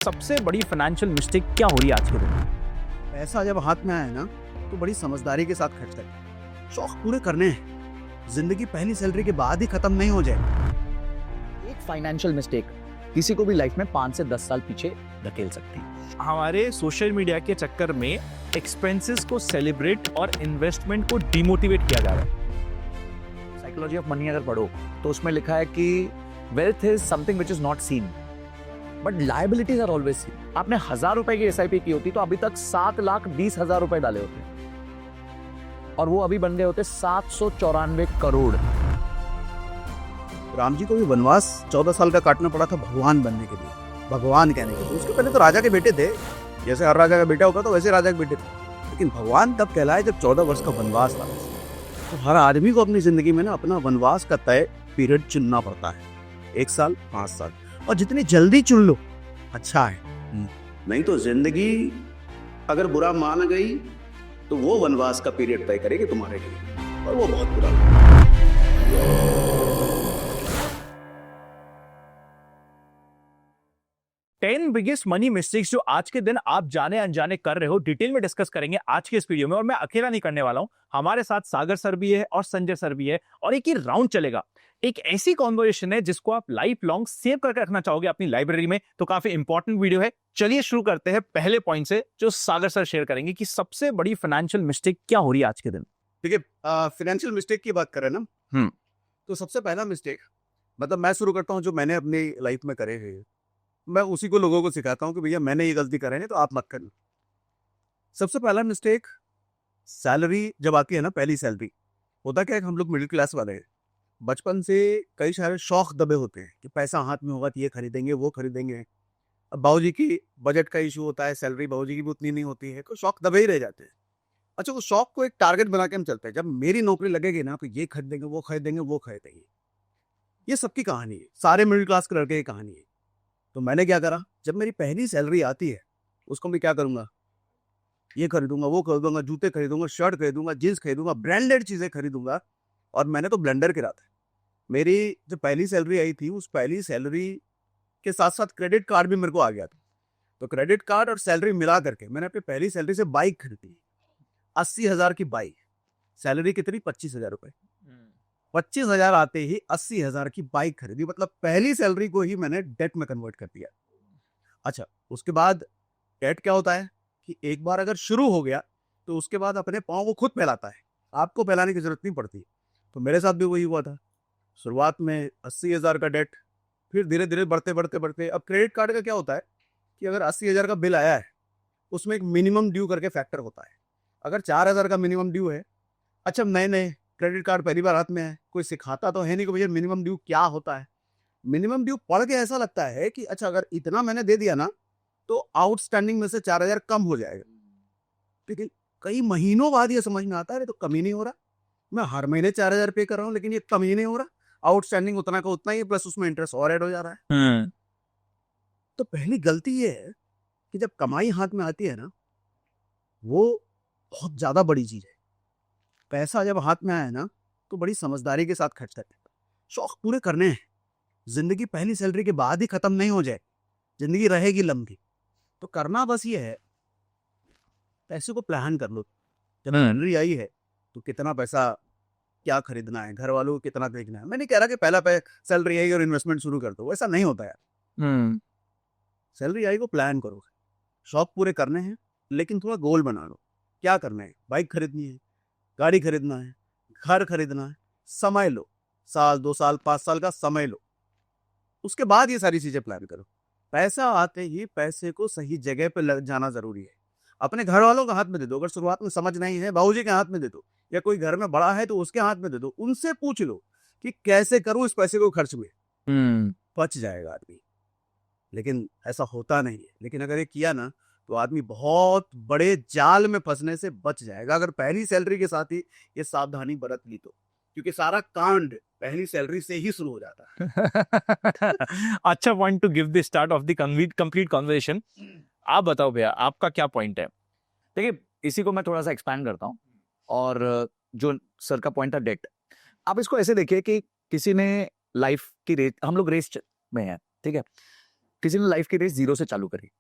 सबसे बड़ी financial mistake क्या हो रही है आज के दिन में? पैसा जब हाथ में आए ना तो बड़ी समझदारी के साथ खर्च करें। शौक पूरे करने हैं। जिंदगी पहली सैलरी के बाद ही खत्म नहीं हो जाए। एक फाइनेंशियल मिस्टेक किसी को भी लाइफ में 5 से 10 साल पीछे धकेल सकती है। हमारे सोशल मीडिया के चक्कर में एक्सपेंसेस को सेलिब्रेट और इन्वेस्टमेंट को डिमोटिवेट किया जा रहा है। साइकोलॉजी ऑफ मनी अगर पढ़ो तो उसमें लिखा है कि wealth is something which is not seen but liabilities are always seen. आपने 1000 रुपए की एसआईपी की होती तो अभी तक 7,20,000 रुपए डाले होते और वो अभी बन गए होते 794 करोड़। राम जी को भी वनवास 14 साल का काटना पड़ा था भगवान बनने के लिए, भगवान कहने के लिए। उसके पहले तो राजा के बेटे थे, जैसे हर राजा का बेटा होगा तो वैसे राजा के बेटे थे। लेकिन भगवान तब कहलाए जब 14 वर्ष का वनवास था। तो हर आदमी को अपनी जिंदगी में ना अपना वनवास का तय पीरियड चुनना पड़ता है। 1 साल, 5 साल, और जितनी जल्दी चुन लो अच्छा है। नहीं तो जिंदगी अगर बुरा मान गई तो वो वनवास का पीरियड तय करेगी तुम्हारे लिए, और वो बहुत बुरा। 10 बिगेस्ट मनी मिस्टेक्स जो आज के दिन आप जाने अनजाने कर रहे हो, डिटेल में डिस्कस करेंगे आज के इस वीडियो में। और मैं अकेला नहीं करने वाला हूं, हमारे साथ सागर सर भी है और संजय सर भी है, और एक ही राउंड चलेगा। एक ऐसी कॉन्वर्सेशन है जिसको आप लाइफ लॉन्ग सेव करके रखना चाहोगे अपनी लाइब्रेरी में। तो काफी इंपॉर्टेंट वीडियो है। चलिए शुरू करते हैं पहले पॉइंट से, जो सागर सर शेयर करेंगे कि सबसे बड़ी फाइनेंशियल मिस्टेक क्या हो रही है आज के दिन। ठीक है, फाइनेंशियल मिस्टेक की बात करें ना, तो सबसे पहला मिस्टेक, मतलब मैं शुरू करता हूं जो मैंने अपनी लाइफ में करे हैं, मैं उसी को लोगों को सिखाता हूं कि भैया मैंने ये गलती करे नहीं तो आप मत करना। सबसे पहला मिस्टेक, सैलरी जब आती है ना, पहली सैलरी, होता क्या है, हम लोग मिडिल क्लास वाले हैं, बचपन से कई सारे शौक दबे होते हैं कि पैसा हाथ में होगा तो ये खरीदेंगे वो खरीदेंगे। अब बाबूजी की बजट का इशू होता है, सैलरी बाबूजी की भी उतनी नहीं होती है, तो शौक दबे ही रह जाते हैं। अच्छा, वो शौक को एक टारगेट बना के हम चलते हैं, जब मेरी नौकरी लगेगी ना तो ये खरीदेंगे वो खरीदेंगे वो खरीदेंगे। ये सबकी कहानी है, सारे मिडिल क्लास के लड़के की कहानी है। तो मैंने क्या करा, जब मेरी पहली सैलरी आती है उसको मैं क्या करूंगा, ये खरीदूंगा वो खरीदूंगा, जूते खरीदूंगा, शर्ट खरीदूंगा, जींस खरीदूंगा, ब्रांडेड चीजें खरीदूंगा। और मैंने तो ब्लेंडर गिरा था। मेरी जो पहली सैलरी आई थी, उस पहली सैलरी के साथ साथ क्रेडिट कार्ड भी मेरे को आ गया था। तो क्रेडिट कार्ड और सैलरी मिला करके मैंने अपनी पहली सैलरी से बाइक खरीदी, 80,000 की बाइक। सैलरी कितनी, 25,000 रुपए। 25,000 आते ही 80,000 की बाइक खरीदी, मतलब पहली सैलरी को ही मैंने डेट में कन्वर्ट कर दिया। अच्छा, उसके बाद डेट क्या होता है कि एक बार अगर शुरू हो गया तो उसके बाद अपने पाँव को खुद फैलाता है, आपको फैलाने की जरूरत नहीं पड़ती। तो मेरे साथ भी वही हुआ था। शुरुआत में 80,000 का डेट, फिर धीरे धीरे बढ़ते बढ़ते बढ़ते, अब क्रेडिट कार्ड का क्या होता है कि अगर 80,000 का बिल आया है, उसमें एक मिनिमम ड्यू करके फैक्टर होता है। अगर 4,000 का मिनिमम ड्यू है, अच्छा नए नए क्रेडिट कार्ड पहली बार हाथ में है, कोई सिखाता तो है नहीं कि भैया मिनिमम ड्यू क्या होता है। मिनिमम ड्यू पढ़ के ऐसा लगता है कि अच्छा अगर इतना मैंने दे दिया ना तो आउटस्टैंडिंग में से 4,000 कम हो जाएगा। लेकिन कई महीनों बाद ये समझ में आता है तो कम ही नहीं हो रहा, मैं हर महीने 4,000 पे कर रहा हूँ लेकिन ये कम ही नहीं हो रहा, आउटस्टैंडिंग उतना का उतना ही, प्लस उसमें इंटरेस्ट और ऐड हो जा रहा है। तो पहली गलती ये है कि जब कमाई हाथ में आती है ना, वो बहुत ज्यादा बड़ी चीज है। पैसा जब हाथ में आया ना तो बड़ी समझदारी के साथ खर्च करें। शौक पूरे करने हैं। जिंदगी पहली सैलरी के बाद ही खत्म नहीं हो जाए, जिंदगी रहेगी लंबी। तो करना बस ये है, पैसे को प्लान कर लो। जब सैलरी आई है तो कितना पैसा क्या खरीदना है, घर वालों को कितना देखना है। मैं नहीं कह रहा कि पहला सैलरी आई और इन्वेस्टमेंट शुरू कर दो, ऐसा नहीं होता यार। सैलरी आई को प्लान करो, शौक पूरे करने हैं लेकिन थोड़ा गोल बना लो। क्या करना है, बाइक खरीदनी है, गाड़ी खरीदना है, घर खरीदना है, समय लो, 1 साल 2 साल 5 साल का समय लो, उसके बाद ये सारी चीजें प्लान करो। पैसा आते ही पैसे को सही जगह पे लग जाना जरूरी है। अपने घर वालों के हाथ में दे दो, अगर शुरुआत में समझ नहीं है बाबूजी के हाथ में दे दो, या कोई घर में बड़ा है तो उसके हाथ में दे दो। उनसे पूछ लो कि कैसे करूं इस पैसे को खर्च में, बच जाएगा आदमी। लेकिन ऐसा होता नहीं है। लेकिन अगर ये किया ना तो आदमी बहुत बड़े जाल में फंसने से बच जाएगा, अगर पहली सैलरी के साथ ही ये सावधानी बरत ली तो। क्योंकि सारा कांड पहली सैलरी से ही शुरू हो जाता है। अच्छा point two give the start of the complete conversation. आप बताओ भैया, आपका क्या पॉइंट है? देखिए, इसी को मैं थोड़ा सा एक्सपैंड करता हूँ। और जो सर का पॉइंट था डेट, आप इसको ऐसे देखिए कि किसी ने लाइफ की रेस, हम लोग रेस में हैं, ठीक है। किसी ने लाइफ की रेस 0 से चालू करी,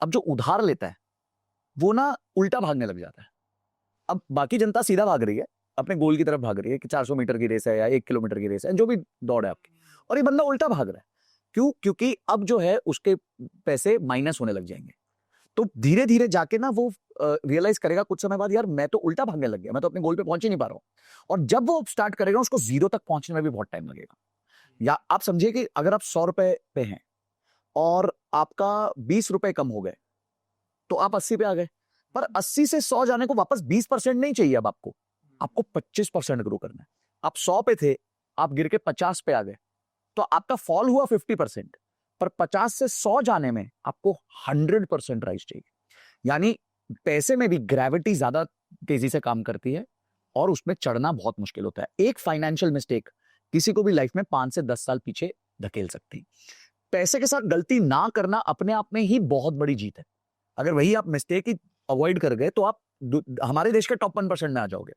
अब जो उधार लेता है वो ना उल्टा भागने लग जाता है। अब बाकी जनता सीधा भाग रही है, अपने गोल की तरफ भाग रही है कि 400 मीटर की रेस है या 1 किलोमीटर की रेस है, जो भी दौड़ है आपकी, और ये बंदा उल्टा भाग रहा है। क्यों? क्योंकि अब जो है उसके पैसे माइनस होने लग जाएंगे। तो धीरे धीरे जाके ना वो रियलाइज करेगा कुछ समय बाद, यार मैं तो उल्टा भागने लग गया, मैं तो अपने गोल पे पहुंच ही नहीं पा रहा हूं। और जब वो स्टार्ट करेगा उसको 0 तक पहुंचने में भी बहुत टाइम लगेगा। या आप समझिए कि अगर आप 100 रुपए पे हैं और आपका 20 रुपए कम हो गए तो आप 80 पे आ गए, पर 80 से 100 जाने को वापस 20% नहीं चाहिए। अब आपको 25% ग्रो करना है। आप 100 पे थे, आप गिर के 50 पे आ गए, तो आपका फॉल हुआ 50%, पर 50 से 100 जाने में आपको 100% राइज चाहिए। यानी पैसे में भी ग्रेविटी ज्यादा तेजी से काम करती है और उसमें चढ़ना बहुत मुश्किल होता है। एक फाइनेंशियल मिस्टेक किसी को भी लाइफ में 5 से 10 साल पीछे धकेल सकती है। पैसे के साथ गलती ना करना अपने आप में ही बहुत बड़ी जीत है। अगर वही आप मिस्टेक ही अवॉइड कर गए तो आप हमारे देश के टॉप 1% में आ जाओगे।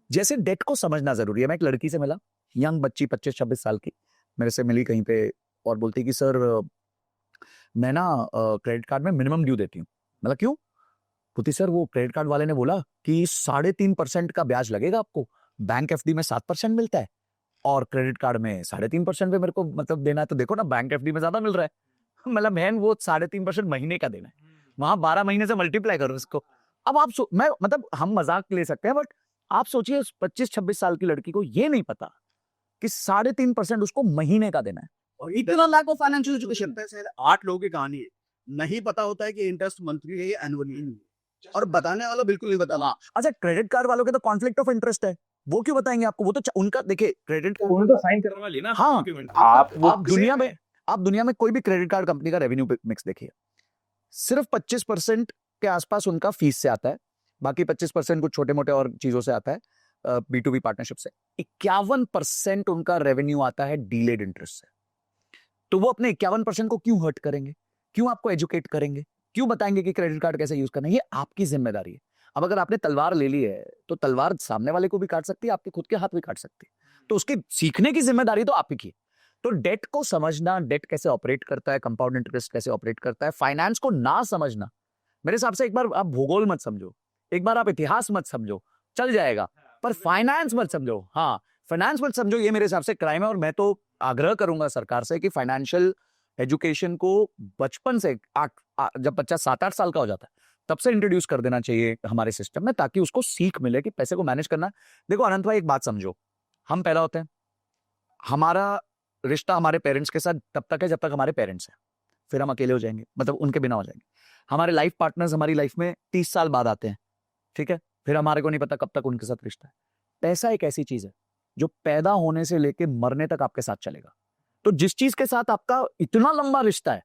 जैसे डेट को समझना जरूरी है। मैं एक लड़की से मिला, यंग बच्ची 25-26 साल की, मेरे से मिली कहीं पे और बोलती कि सर मैं ना क्रेडिट कार्ड में मिनिमम ड्यू देती हूँ। मतलब क्यों? बोलती सर वो क्रेडिट कार्ड वाले ने बोला कि 3.5% का ब्याज लगेगा आपको, बैंक एफडी में 7% मिलता है और क्रेडिट कार्ड में 3.5% पे मेरे को मतलब देना है। तो देखो ना, बैंक एफडी में ज्यादा मिल रहा है, मतलब बहन वो 3.5% महीने का देना है, वहां 12 महीने से मल्टीप्लाई करो इसको। अब आप मैं मतलब हम मजाक ले सकते हैं, बट आप सोचिए 25-26 साल की लड़की को ये नहीं पता कि 3.5% उसको महीने का देना है। और इतना लैक ऑफ फाइनेंशियल एजुकेशन पे 8 लोगों की कहानी है, नहीं पता होता है कि इंटरेस्ट मंथली है या एनुअली है, और बताने वाला बिल्कुल नहीं बताना। अच्छा, क्रेडिट कार्ड वालों के तो कॉन्फ्लिक्ट ऑफ इंटरेस्ट है, वो क्यों बताएंगे आपको? वो तो उनका देखिए क्रेडिट उन्होंने तो साइन करवा ली ना। हाँ, document। आप दुनिया में कोई भी क्रेडिट कार्ड कंपनी का रेवेन्यू मिक्स देखिए, सिर्फ 25% के आसपास उनका फीस से आता है, बाकी 25% कुछ छोटे मोटे और चीजों से आता है, B2B पार्टनरशिप से। 51% उनका रेवेन्यू आता है डीलेड इंटरेस्ट से। तो वो अपने 51% को क्यों हर्ट करेंगे? क्यों आपको एजुकेट करेंगे? क्यों बताएंगे कि क्रेडिट कार्ड कैसे यूज करना है? ये आपकी जिम्मेदारी है। अब अगर आपने तलवार ले ली है तो तलवार सामने वाले को भी काट सकती है, आपके खुद के हाथ भी काट सकती है, तो उसकी सीखने की जिम्मेदारी तो आप ही की है। तो डेट को समझना, डेट कैसे ऑपरेट करता है, कंपाउंड इंटरेस्ट कैसे ऑपरेट करता है, फाइनेंस को ना समझना, मेरे हिसाब से एक बार आप भूगोल मत समझो, एक बार आप इतिहास मत समझो, चल जाएगा, पर फाइनेंस मत समझो। हाँ, फाइनेंस मत समझो, ये मेरे हिसाब से क्राइम है। और मैं तो आग्रह करूंगा सरकार से कि फाइनेंशियल एजुकेशन को बचपन से जब बच्चा 7-8 साल का हो जाता है तब से इंट्रोड्यूस कर देना चाहिए हमारे सिस्टम में, ताकि उसको सीख मिले कि पैसे को मैनेज करना। देखो अनंत भाई, एक बात समझो, हम पैदा होते हैं, हमारा रिश्ता हमारे पेरेंट्स के साथ तब तक है जब तक हमारे पेरेंट्स हैं, फिर हम अकेले हो जाएंगे, मतलब उनके बिना हो जाएंगे। हमारे लाइफ पार्टनर्स हमारी लाइफ में 30 साल बाद आते हैं, ठीक है, फिर हमारे को नहीं पता कब तक उनके साथ रिश्ता है। पैसा एक ऐसी चीज है जो पैदा होने से लेके मरने तक आपके साथ चलेगा। तो जिस चीज के साथ आपका इतना लंबा रिश्ता है,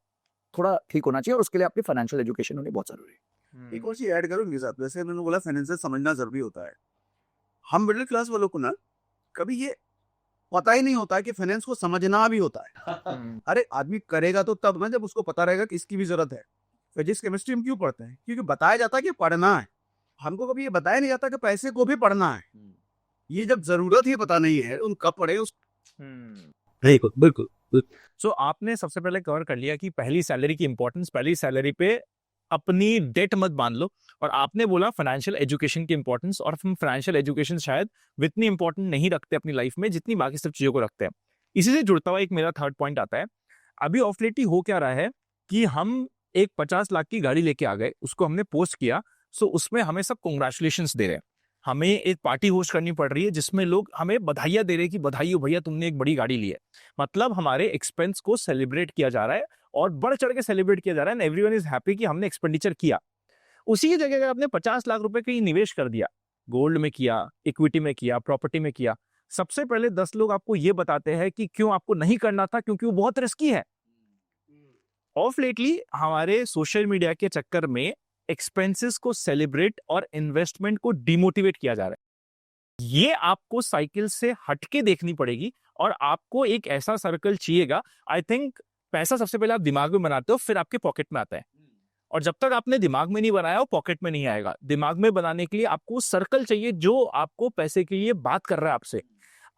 थोड़ा ठीक होना चाहिए, और उसके लिए आपकी फाइनेंशियल एजुकेशन होनी बहुत जरूरी है। एक और चीज ऐड करूंगी साथ, जैसे उन्होंने बोला फाइनेंस समझना जरूरी होता है। हम मिडिल क्लास वालों को ना कभी ये पता ही नहीं होता है कि फाइनेंस को समझना भी होता है। अरे आदमी करेगा तो तब ना जब उसको पता रहेगा कि इसकी भी जरूरत है। फिजिक्स केमिस्ट्री हम क्यों पढ़ते हैं? क्योंकि बताया जाता है कि पढ़ना है। हमको कभी ये बताया नहीं जाता कि पैसे को भी पढ़ना है। ये जब जरूरत ही पता नहीं है उन कब पढ़े उस। बिल्कुल बिल्कुल। सो आपने सबसे पहले कवर कर लिया कि पहली सैलरी की इंपॉर्टेंस, पहली सैलरी पे अपनी डेट मत बांध लो, और आपने बोला फाइनेंशियल एजुकेशन की इंपॉर्टेंस, और हम फाइनेंशियल एजुकेशन शायद इतनी इंपॉर्टेंट नहीं रखते अपनी लाइफ में जितनी बाकी सब चीजों को रखते हैं। इसी से जुड़ता हुआ एक मेरा थर्ड पॉइंट आता है। अभी ऑफ लेट ही हो क्या रहा है कि हम एक 50 लाख की गाड़ी लेके आ गए, उसको हमने पोस्ट किया, सो उसमें हमें सब कॉन्ग्रेचुलेशंस दे रहे हैं, हमें एक पार्टी होस्ट करनी पड़ रही है जिसमें लोग हमें बधाइयां दे रहे हैं कि बधाई हो भैया तुमने एक बड़ी गाड़ी ली है। मतलब हमारे एक्सपेंस को सेलिब्रेट किया जा रहा है और बढ़ चढ़ के सेलिब्रेट किया जा रहा है, एवरीवन इज हैप्पी कि हमने एक्सपेंडिचर किया। उसी की जगह अगर आपने 50 लाख रुपए कहीं निवेश कर दिया, गोल्ड में किया, इक्विटी में किया, प्रॉपर्टी में किया, सबसे पहले 10 लोग आपको ये बताते हैं कि क्यों आपको नहीं करना था, क्योंकि वो बहुत रिस्की है। ऑफ लेटली हमारे सोशल मीडिया के चक्कर में एक्सपेंसेस को सेलिब्रेट और इन्वेस्टमेंट को डिमोटिवेट किया जा रहा है। ये आपको साइकिल से हटके देखनी पड़ेगी और आपको एक ऐसा सर्कल चाहिएगा। आई थिंक पैसा सबसे पहले आप दिमाग में बनाते हो, फिर आपके पॉकेट में आता है, और जब तक आपने दिमाग में नहीं बनाया वो पॉकेट में नहीं आएगा। दिमाग में बनाने के लिए आपको सर्कल चाहिए जो आपको पैसे के लिए बात कर रहा है आपसे।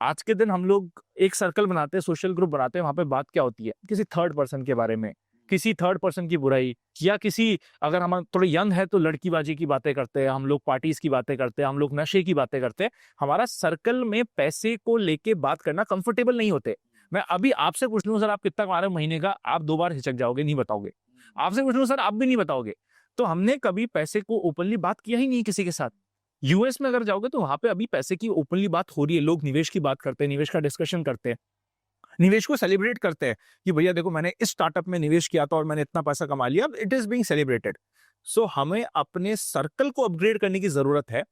आज के दिन हम लोग एक सर्कल बनाते हैं, सोशल ग्रुप बनाते हैं, वहां पे बात क्या होती है? किसी थर्ड पर्सन के बारे में, किसी थर्ड पर्सन की बुराई, या किसी, अगर हम थोड़े यंग है तो लड़कीबाजी की बातें करते हैं हम लोग, पार्टीज की बातें करते हैं हम लोग, नशे की बातें करते हैं। हमारा सर्कल में पैसे को लेके बात करना कंफर्टेबल नहीं होते। मैं अभी आपसे पूछ लूं सर आप कितना कमा रहे हो महीने का, आप 2 बार हिचक जाओगे, नहीं बताओगे। आपसे पूछ लूं सर आप भी नहीं बताओगे। तो हमने कभी पैसे को ओपनली बात किया ही नहीं किसी के साथ। यूएस में अगर जाओगे तो वहां पे अभी पैसे की ओपनली बात हो रही है, लोग निवेश की बात करते हैं, निवेश का डिस्कशन करते हैं, निवेश को सेलिब्रेट करते हैं कि भैया देखो मैंने इस स्टार्टअप में निवेश किया था और मैंने इतना पैसा कमा लिया। It is being celebrated. So हमें अपने सर्कल को अपग्रेड करने की जरूरत है।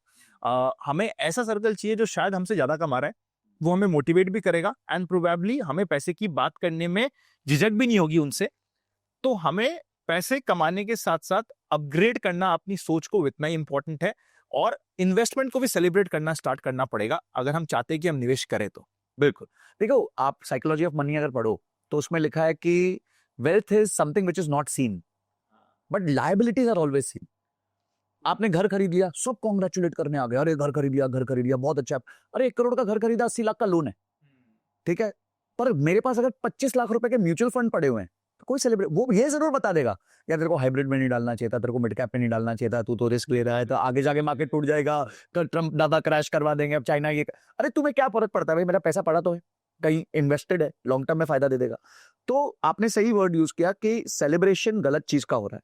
हमें ऐसा सर्कल चाहिए जो शायद हमसे ज्यादा कमा रहा है, वो हमें मोटिवेट भी करेगा एंड प्रोबेबली हमें पैसे की बात करने में झिझक भी नहीं होगी उनसे। तो हमें पैसे कमाने के साथ साथ अपग्रेड करना अपनी सोच को इतना ही इंपॉर्टेंट है, और इन्वेस्टमेंट को भी सेलिब्रेट करना स्टार्ट करना पड़ेगा अगर हम चाहते हैं कि हम निवेश करें तो। बिल्कुल। देखो, आप साइकोलॉजी ऑफ मनी अगर पढ़ो तो उसमें लिखा है कि wealth is something which is not seen but liabilities are always seen. आपने घर खरीद लिया, सब कॉन्ग्रेचुलेट करने आ गए, अरे घर खरीद लिया, घर खरीद लिया, बहुत अच्छा है। अरे 1 करोड़ का घर खरीदा, 80 लाख का लोन है, ठीक है, पर मेरे पास अगर 25 लाख रुपए के म्यूचुअल फंड पड़े हुए हैं तो कोई सेलिब्रेट, वो ये जरूर बता देगा यार तेरे को हाइब्रिड में नहीं डालना चाहिए था, तेरे को मिड कैप में नहीं डालना चाहिए था, तू तो रिस्क ले रहा है, तो आगे जाके मार्केट टूट जाएगा, तो ट्रम्प दादा क्रैश करवा देंगे, अब चाइना ये। अरे तुम्हें क्या फर्क पड़ता है भाई, मेरा पैसा पड़ा तो है कहीं, इन्वेस्टेड है, लॉन्ग टर्म में फायदा दे देगा। तो आपने सही वर्ड यूज किया कि सेलिब्रेशन गलत चीज का हो रहा है।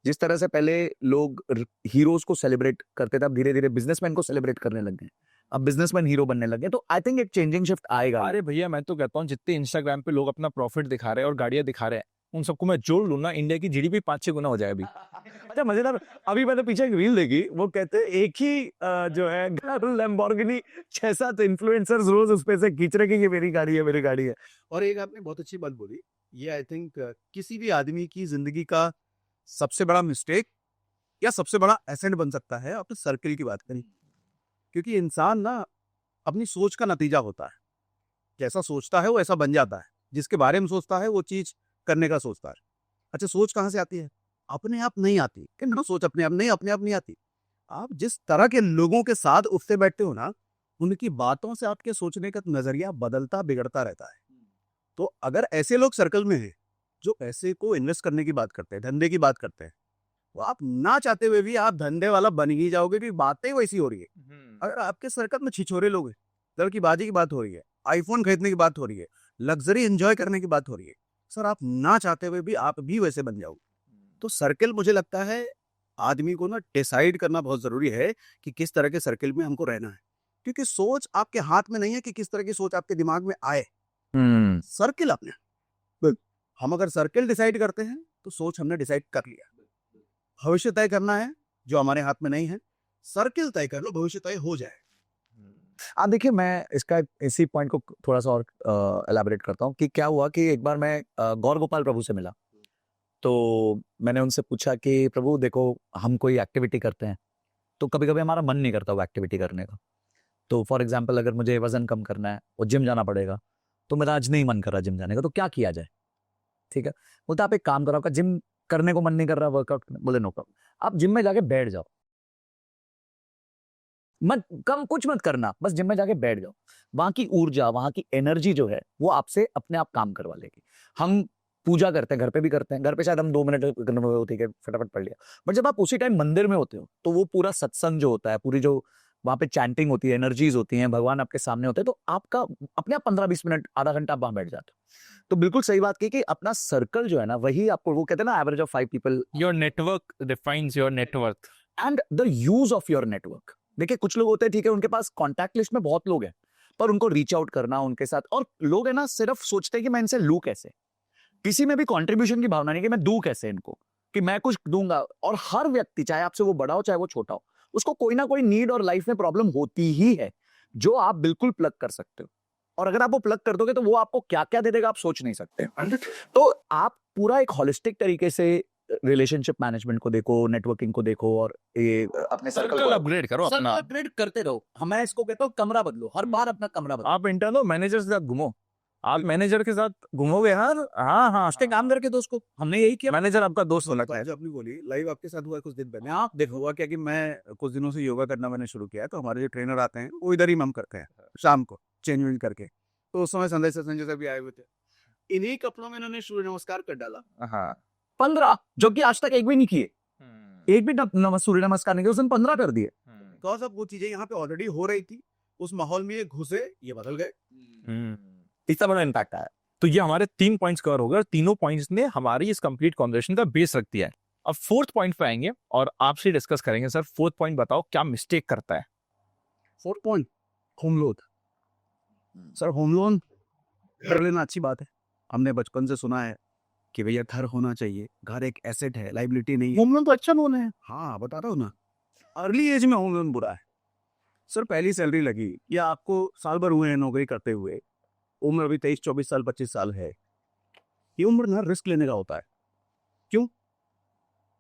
जिस तरह से पहले लोग हीरोज को सेलिब्रेट करते थे, अब धीरे धीरे बिजनेसमैन को सेलिब्रेट करने लग गए, अब बिजनेसमैन हीरो बनने लगे। तो आई थिंक एक चेंजिंग शिफ्ट आएगा। अरे भैया मैं तो कहता हूँ जितने इंस्टाग्राम पे लोग अपना प्रॉफिट दिखा रहे हैं और गाड़ियां दिखा रहे हैं, उन सबको मैं जोड़ लूँ ना, इंडिया की जीडीपी 5-6 गुना हो जाए अभी। अच्छा मजेदार, अभी मैंने पीछे एक रील देखी, वो कहते हैं एक ही जो है लैम्बोर्गिनी 6-7 इन्फ्लुएंसर्स रोज उस पे से खींच रहे कि ये मेरी गाड़ी है, मेरी गाड़ी है। और एक आपने बहुत अच्छी बात बोली, ये आई थिंक किसी भी आदमी की जिंदगी का सबसे बड़ा मिस्टेक या सबसे बड़ा एसेट बन सकता है। अपने सर्कल की बात करें, क्योंकि इंसान ना अपनी सोच का नतीजा होता है। जैसा सोचता है वो ऐसा बन जाता है, जिसके बारे में सोचता है वो चीज करने का सोचता है। अच्छा, सोच कहाँ से आती है? अपने आप नहीं आती। कि सोच अपने आप नहीं आती। आप जिस तरह के लोगों के साथ उठते बैठते हो ना, उनकी बातों से आपके सोचने का नजरिया बदलता बिगड़ता रहता है। तो अगर ऐसे लोग सर्कल में हैं जो पैसे को इन्वेस्ट करने की बात करते हैं, धंधे की बात करते हैं, वो आप ना चाहते हुए भी आप धंधे वाला बन ही जाओगे, क्योंकि बातें वैसी हो रही है। अगर आपके सर्कल में छिछोरे लोग हैं, लड़कीबाजी की बात हो रही है, आईफोन खरीदने की बात हो रही है, लग्जरी एंजॉय करने की बात हो रही है, सर आप ना चाहते हुए भी आप भी वैसे बन जाओगे। तो सर्कल, मुझे लगता है आदमी को ना डिसाइड करना बहुत जरूरी है कि किस तरह के सर्कल में हमको रहना है, क्योंकि सोच आपके हाथ में नहीं है कि किस तरह की सोच आपके दिमाग में आए। सर्कल अपने, हम अगर सर्कल डिसाइड करते हैं तो सोच हमने डिसाइड कर लिया। भविष्य तय करना है जो हमारे हाथ में नहीं है, सर्कल तय कर लो, भविष्य तय हो जाए। देखिए, मैं इसका इसी पॉइंट को थोड़ा सा और एलैबोरेट करता हूँ कि क्या हुआ कि एक बार मैं गौर गोपाल प्रभु से मिला, तो मैंने उनसे पूछा कि प्रभु देखो, हम कोई एक्टिविटी करते हैं तो कभी कभी हमारा मन नहीं करता वो एक्टिविटी करने का। तो फॉर एग्जाम्पल अगर मुझे वजन कम करना है और जिम जाना पड़ेगा, तो मेरा आज नहीं मन कर रहा जिम जाने का, तो क्या किया जाए? ठीक है, बोलता आप एक काम करो, आपका जिम करने को मन नहीं कर रहा, वर्कआउट, बोले नो प्रॉब्लम, आप जिम में जाके बैठ जाओ, मत कम कुछ मत करना, बस जिम में जाके बैठ जाओ। वहां की ऊर्जा, वहां की एनर्जी जो है वो आपसे अपने आप काम करवा लेगी। हम पूजा करते हैं, घर पे भी करते हैं, घर पे शायद हम 2 मिनट ठीक है फटाफट पढ़ लिया, बट जब आप उसी टाइम मंदिर में होते हो तो वो पूरा सत्संग जो होता है, पूरी जो वहां पे चैंटिंग होती है, एनर्जीज होती हैं, भगवान आपके सामने होते हैं, तो आपका अपने आप 15-20 मिनट, आधा घंटा आप वहां बैठ जाते हो। तो बिल्कुल सही बात की कि अपना सर्कल जो है ना, वही आपको, वो कहते हैं ना average of 5 people, your network defines your net worth and the use of your network. देखिए, कुछ लोग होते हैं, ठीक है, उनके पास कॉन्टैक्ट लिस्ट में बहुत लोग हैं, पर उनको रीच आउट करना उनके साथ, और लोग है ना सिर्फ सोचते हैं कि मैं इनसे लूं कैसे, किसी में भी कंट्रीब्यूशन की भावना नहीं कि मैं दूं कैसे इनको, कि मैं कुछ दूंगा। और हर व्यक्ति, चाहे आपसे वो बड़ा हो चाहे वो छोटा हो, उसको कोई ना कोई नीड और लाइफ में प्रॉब्लम होती ही है, जो आप बिल्कुल प्लग कर सकते हो। और अगर आप वो प्लग कर दोगे तो वो आपको क्या क्या दे देगा आप सोच नहीं सकते। तो आप पूरा एक होलिस्टिक तरीके से रिलेशनशिप मैनेजमेंट को देखो, नेटवर्किंग को देखो, और ये अपने सर्कल को अपग्रेड करो अपना। अपग्रेड करते रहो। मैं इसको कहता हूँ कमरा बदलो, हर बार अपना कमरा बदलो। आप इंटर्न हो, मैनेजर के साथ घूमो, आप मैनेजर के साथ घूमोगे यार, हाँ उसके काम करके दोस्त को, हमने यही किया, मैनेजर आपका दोस्त होना चाहिए। जो आपने बोली लाइव आपके साथ हुआ कुछ दिन पहले, आप देखो हुआ क्या कि मैं कुछ दिनों से योगा करना मैंने शुरू किया है, तो हमारे जो ट्रेनर आते हैं वो इधर ही हम करते हैं शाम को चेंज वेंज करके। तो उस समय संजय से भी आए हुए थे, इन्हीं कपड़ों में इन्होंने सूर्य नमस्कार कर डाला। हाँ, 15, जो कि आज तक एक भी नहीं किए, एक भी सूर्य नमस्कार नहीं किया, उसने 15 कर दिए। बिकॉज अब वो चीजें यहाँ पे ऑलरेडी हो रही थी, उस माहौल में ये घुसे, ये बदल गए। इतना बड़ा इम्पैक्ट आया। तो ये हमारे 3 पॉइंट्स कवर हो गए और तीनों पॉइंट्स ने हमारी इस कंप्लीट कॉन्वर्सेशन का बेस रख दिया है। अब 4th पॉइंट पे आएंगे और आपसे डिस्कस करेंगे। सर 4th पॉइंट बताओ, क्या मिस्टेक करता है? 4th point, home loan. Sir home loan कर लेना अच्छी बात है, हमने बचपन से सुना है कि भैया घर होना चाहिए, घर एक एसेट है, लाइबिलिटी नहीं है। होम लोन तो अच्छा लोन है। हाँ बता रहा हूँ ना, अर्ली एज में होम लोन बुरा है। सर पहली सैलरी लगी या आपको साल भर हुए हैं नौकरी करते हुए, उम्र अभी 23, 24 साल, 25 साल है, ये उम्र ना रिस्क लेने का होता है। क्यों?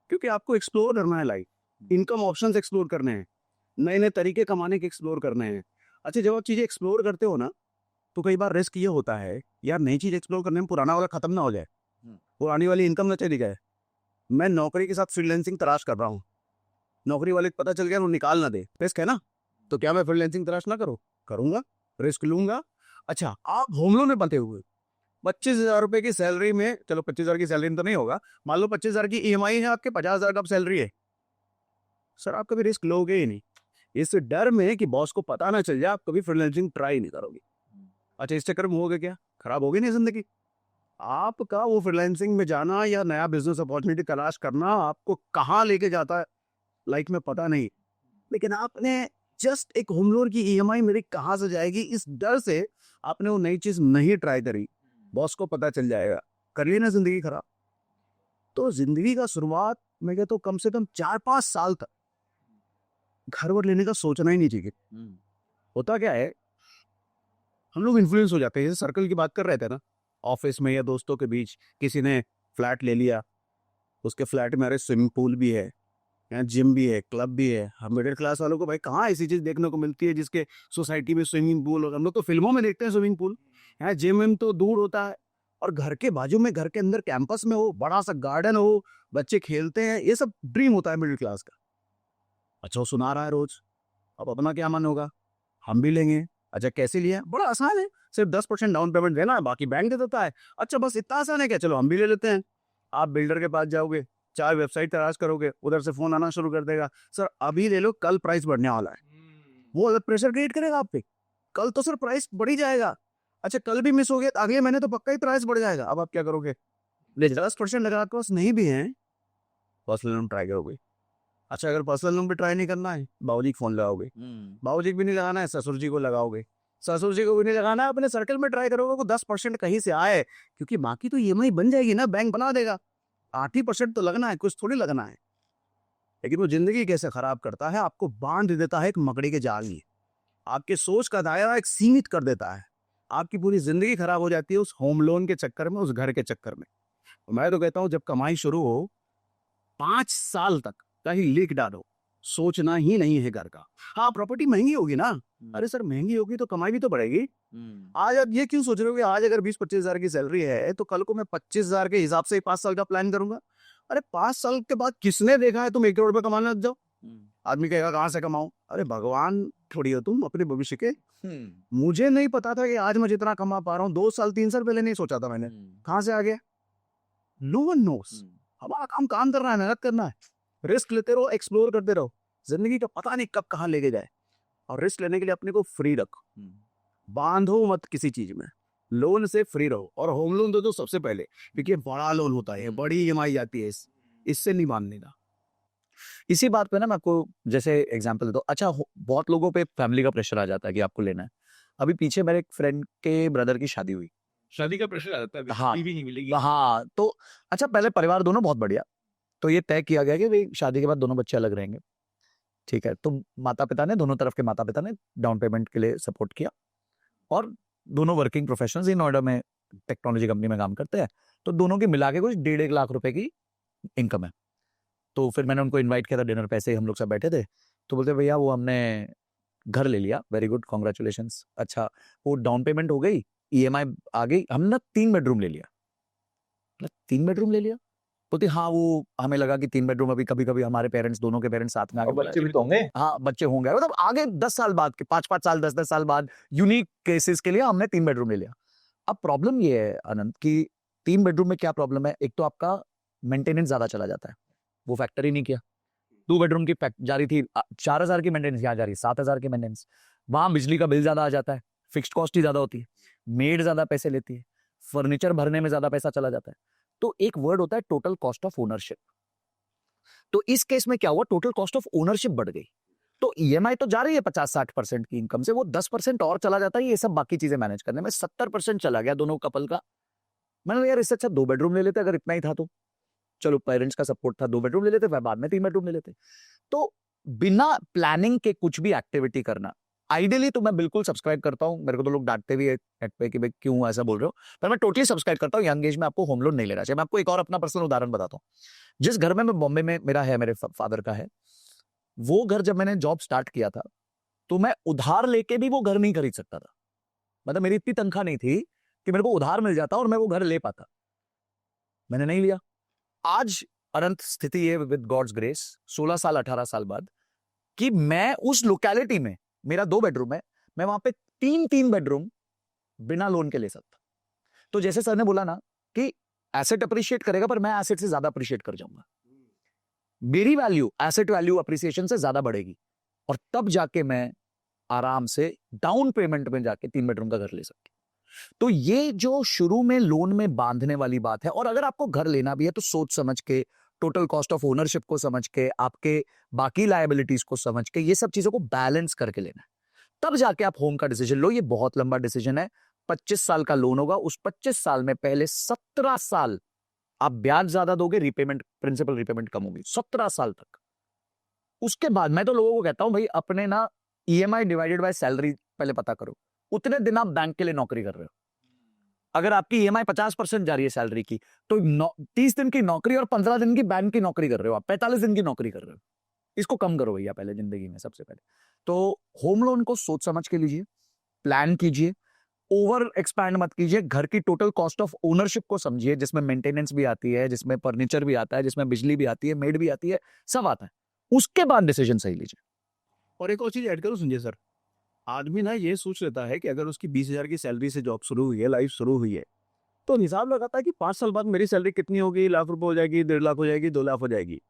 क्योंकि आपको एक्सप्लोर करना है लाइफ, इनकम ऑप्शंस एक्सप्लोर करने हैं, नए नए तरीके कमाने के एक्सप्लोर करने हैं। अच्छा जब आप चीजें एक्सप्लोर करते हो ना, तो कई बार रिस्क ये होता है यार नई चीज एक्सप्लोर करने में पुराना वाला खत्म ना हो जाए, पुरानी वाली इनकम ना चली जाए। मैं नौकरी के साथ फ्रीलांसिंग तलाश कर रहा हूँ, नौकरी वाले को पता चल गया वो निकाल ना दे, रिस्क है ना, तो क्या मैं फ्रीलांसिंग तलाश ना करूँ? करूंगा, रिस्क लूंगा। अच्छा आप होम लोन में बंधे हुए 25,000 रुपए की सैलरी में, चलो 25,000 की सैलरी तो नहीं होगा, मान लो 25,000 की ईएमआई है आपके, 50,000 का सैलरी है। सर आप कभी रिस्क लोगे ही नहीं, इस डर में कि बॉस को पता ना चल जाए, आप कभी फ्रीलांसिंग ट्राई नहीं करोगे। अच्छा इस चक्कर में होगा क्या, खराब होगी नहीं जिंदगी आपका। वो फ्रीलांसिंग में जाना या नया बिजनेस अपॉर्चुनिटी तलाश करना आपको कहाँ लेके जाता है लाइफ में पता नहीं, लेकिन आपने जस्ट एक होम लोन की ईएमआई मेरी कहाँ से जाएगी, इस डर से आपने वो नई चीज नहीं ट्राई करी, बॉस को पता चल जाएगा, कर ली ना जिंदगी खराब। तो जिंदगी का शुरुआत मैं कहता हूँ कम से कम 4-5 साल तक घर वर लेने का सोचना ही नहीं चाहिए। होता क्या है, हम लोग इन्फ्लुएंस हो जाते हैं, जैसे सर्कल की बात कर रहे थे ना, ऑफिस में या दोस्तों के बीच किसी ने फ्लैट ले लिया, उसके फ्लैट में अरे स्विमिंग पूल भी है, यहाँ जिम भी है, क्लब भी है। हम मिडिल क्लास वालों को भाई कहाँ ऐसी चीज देखने को मिलती है जिसके सोसाइटी में स्विमिंग पूल हो। हम लोग तो फिल्मों में देखते हैं स्विमिंग पूल, यहाँ जिम विम तो दूर होता है, और घर के बाजू में, घर के अंदर कैंपस में हो, बड़ा सा गार्डन हो, बच्चे खेलते हैं, ये सब ड्रीम होता है मिडिल क्लास का। अच्छा वो सुना रहा है रोज, अब अपना क्या मन होगा, हम भी लेंगे। अच्छा कैसे लिया, बड़ा आसान है, सिर्फ 10% डाउन पेमेंट देना है, बाकी बैंक दे देता है। अच्छा बस इतना आसान है क्या, चलो हम भी ले लेते हैं। आप बिल्डर के पास जाओगे, 4 वेबसाइट तलाश करोगे, उधर से फोन आना शुरू कर देगा, सर अभी ले लो कल प्राइस बढ़ने वाला है। वो अलग प्रेशर क्रिएट करेगा आप पे, कल तो सर प्राइस बढ़ ही जाएगा। अच्छा कल भी मिस हो गया, अगले महीने तो पक्का ही प्राइस बढ़ जाएगा। अब आप क्या करोगे, 10% लगा आपके पास नहीं भी है, पर्सनल लोन ट्राई करोगे। अच्छा अगर पर्सनल लोन भी ट्राई नहीं करना है, बाबूजी को फोन लगाओगे, बाबूजी को भी नहीं लगाना है, ससुर जी को लगाओगे, ससुर जी को भी नहीं लगाना है, अपने सर्कल में ट्राई करोगे, 10% कहीं से आए, क्योंकि बाकी तो ईएमआई बन जाएगी ना, बैंक बना देगा। 8% तो लगना है, कुछ थोड़ी लगना है। लेकिन वो जिंदगी कैसे खराब करता है, आपको बांध देता है एक मकड़ी के जाल में, आपके सोच का दायरा एक सीमित कर देता है, आपकी पूरी जिंदगी खराब हो जाती है उस होम लोन के चक्कर में, उस घर के चक्कर में। मैं तो कहता हूं जब कमाई शुरू हो 5 साल तक कहीं लिख डालो, सोचना ही नहीं है घर का। हाँ प्रॉपर्टी महंगी होगी ना, अरे सर महंगी होगी तो कमाई भी तो बढ़ेगी। आज आप ये क्यों सोच रहे हो कि आज अगर 20-25 हजार की सैलरी है तो कल को मैं 25,000 के हिसाब से 5 साल का प्लान करूंगा। अरे 5 साल के बाद किसने देखा है तुम 1 करोड़ रुपए कमाने लग जाओ? आदमी कहेगा कहाँ से कमाऊं? अरे भगवान थोड़ी हो तुम अपने भविष्य के। मुझे नहीं पता था कि आज मैं जितना कमा पा रहा हूँ, 2 साल 3 साल पहले नहीं सोचा था मैंने, कहाँ से आ गया? No one knows. हमारा काम करना है, मेहनत करना है, रिस्क लेते रहो, एक्सप्लोर करते रहो, जिंदगी का पता नहीं कब कहाँ लेके जाए। और रिस्क लेने के लिए अपने को फ्री रखो, बांधो मत किसी चीज में, लोन से फ्री रहो। और होम लोन दो सबसे पहले, क्योंकि बड़ा लोन होता है, बड़ी ईएमआई आती है, इससे नहीं बांधने का। इसी बात पे ना मैं आपको जैसे एग्जांपल देता हूँ। अच्छा बहुत लोगों पे फैमिली का प्रेशर आ जाता है कि आपको लेना है। अभी पीछे मेरे एक फ्रेंड के ब्रदर की शादी हुई, शादी का प्रेशर आ जाता है, हाँ बीवी नहीं मिलेगी। हाँ तो अच्छा पहले परिवार दोनों बहुत बढ़िया, तो ये तय किया गया कि भाई शादी के बाद दोनों बच्चे अलग रहेंगे, ठीक है। तो माता पिता ने, दोनों तरफ के माता पिता ने डाउन पेमेंट के लिए सपोर्ट किया, और दोनों वर्किंग प्रोफेशनल्स ही नोएडा में टेक्नोलॉजी कंपनी में काम करते हैं, तो दोनों की मिला के कुछ 1.5 लाख रुपए की इनकम है। तो फिर मैंने उनको इनवाइट किया था डिनर पे, ऐसे ही हम लोग सब बैठे थे, तो बोलते भैया वो हमने घर ले लिया, वेरी गुड कॉन्ग्रेचुलेशंस। अच्छा वो डाउन पेमेंट हो गई, ईएमआई आ गई, हमने ना 3 बेडरूम ले लिया। 3 बेडरूम ले लिया? बोलती हाँ वो हमें लगा कि 3 बेडरूम अभी कभी कभी हमारे पेरेंट्स, दोनों के पेरेंट्स साथ में आगे, बच्चे भी तो होंगे। हाँ बच्चे होंगे, मतलब आगे 10 साल बाद के, 5-5 साल 10-10 साल बाद यूनिक केसेस के लिए हमने 3 बेडरूम ले लिया। अब प्रॉब्लम ये है आनंद कि 3 बेडरूम में क्या प्रॉब्लम है, एक तो आपका मेंटेनेंस ज्यादा चला जाता है, वो फैक्टर ही नहीं किया। 2 बेडरूम की जा रही थी 4,000 की मेंटेनेंस, यहाँ जा रही है 7,000 की मेंटेनेंस। वहां बिजली का बिल ज्यादा आ जाता है, फिक्स्ड कॉस्ट ही ज्यादा होती है, मेड ज्यादा पैसे लेती है, फर्नीचर भरने में ज्यादा पैसा चला जाता है। तो एक वर्ड होता है टोटल कॉस्ट ऑफ ओनरशिप। तो इस केस में क्या हुआ, टोटल कॉस्ट ऑफ ओनरशिप बढ़ गई। तो ईएमआई तो जा रही है 50-60% की इनकम से, वो 10% और चला जाता है ये सब बाकी चीजें मैनेज करने में, 70% चला गया दोनों कपल का। मैंने कहा यार इससे अच्छा 2 बेडरूम ले लेते, अगर इतना ही था तो। चलो पेरेंट्स का सपोर्ट था, 2 बेडरूम ले लेते, फिर बाद में 3 बेडरूम ले लेते। तो बिना प्लानिंग के कुछ भी एक्टिविटी करना, आइडियली तो मैं बिल्कुल सब्सक्राइब करता हूं। मेरे को तो लोग डांटते भी है कि भाई क्यों ऐसा बोल रहे हो, पर मैं टोटली सब्सक्राइब करता हूं, यंग एज में आपको होम लोन नहीं लेना चाहिए। मैं आपको एक और अपना पर्सनल उदाहरण बताता हूं। जिस घर में मैं बॉम्बे में मेरा है, मेरे फादर का है, वो घर जब मैंने जॉब स्टार्ट किया था तो मैं उधार लेके भी वो घर नहीं खरीद सकता था। मतलब मेरी इतनी तनख्वाह नहीं थी कि मेरे को उधार मिल जाता और मैं वो घर ले पाता। मैंने नहीं लिया। आज अनंत स्थिति है विद गॉड्स ग्रेस 16 साल 18 साल बाद कि मैं उस लोकेलिटी में, मेरा 2 बेडरूम है, मैं वहां पे 3 बेडरूम बिना लोन के ले सकता। तो जैसे सर ने बोला ना कि एसेट अप्रिशिएट करेगा, पर मैं एसेट से ज्यादा अप्रिशिएट कर जाऊंगा। मेरी वैल्यू एसेट वैल्यू अप्रिसिएशन से ज्यादा बढ़ेगी और तब जाके मैं आराम से डाउन पेमेंट में जाके 3 बेडरूम का घर ले सकती। तो ये जो शुरू में लोन में बांधने वाली बात है, और अगर आपको घर लेना भी है तो सोच समझ के, टोटल कॉस्ट ऑफ ओनरशिप को समझ के, आपके बाकी लायबिलिटीज को समझ के, ये सब चीजों को बैलेंस करके लेना है, तब जाके आप होम का डिसीजन लो। ये बहुत लंबा डिसीजन है। 25 साल का लोन होगा, उस 25 साल में पहले 17 साल आप ब्याज ज्यादा दोगे, रिपेमेंट, प्रिंसिपल रिपेमेंट कम होगी 17 साल तक। उसके बाद मैं तो लोगों को कहता हूं भाई अपने ना ईएमआई डिवाइडेड बाय सैलरी पहले पता करो, उतने दिन आप बैंक के लिए नौकरी कर रहे हो। अगर आपकी ईएमआई 50% जा रही है सैलरी की, तो 30 दिन की नौकरी और 15 दिन की बैंक की नौकरी कर रहे हो, आप 45 दिन की नौकरी कर रहे हो। इसको कम करो भैया पहले जिंदगी में, सबसे पहले तो होम लोन को सोच समझ के लीजिए, प्लान कीजिए, ओवर एक्सपैंड मत कीजिए। घर की टोटल कॉस्ट ऑफ ओनरशिप को समझिए, जिसमें मेंटेनेंस भी आती है, जिसमें फर्नीचर भी आता है, जिसमें बिजली भी आती है, मेड भी आती है, सब आता है। उसके बाद डिसीजन सही लीजिए। और एक और चीज ऐड करूं संजय सर, आदमी ना ये सोच लेता है कि अगर उसकी 20,000 की सैलरी से जॉब शुरू हुई है, लाइफ शुरू हुई है, तो हिसाब लगाता है कि 5 साल बाद मेरी सैलरी कितनी होगी, लाख रुपए हो जाएगी, 1.5 लाख हो जाएगी, 2 लाख हो जाएगी।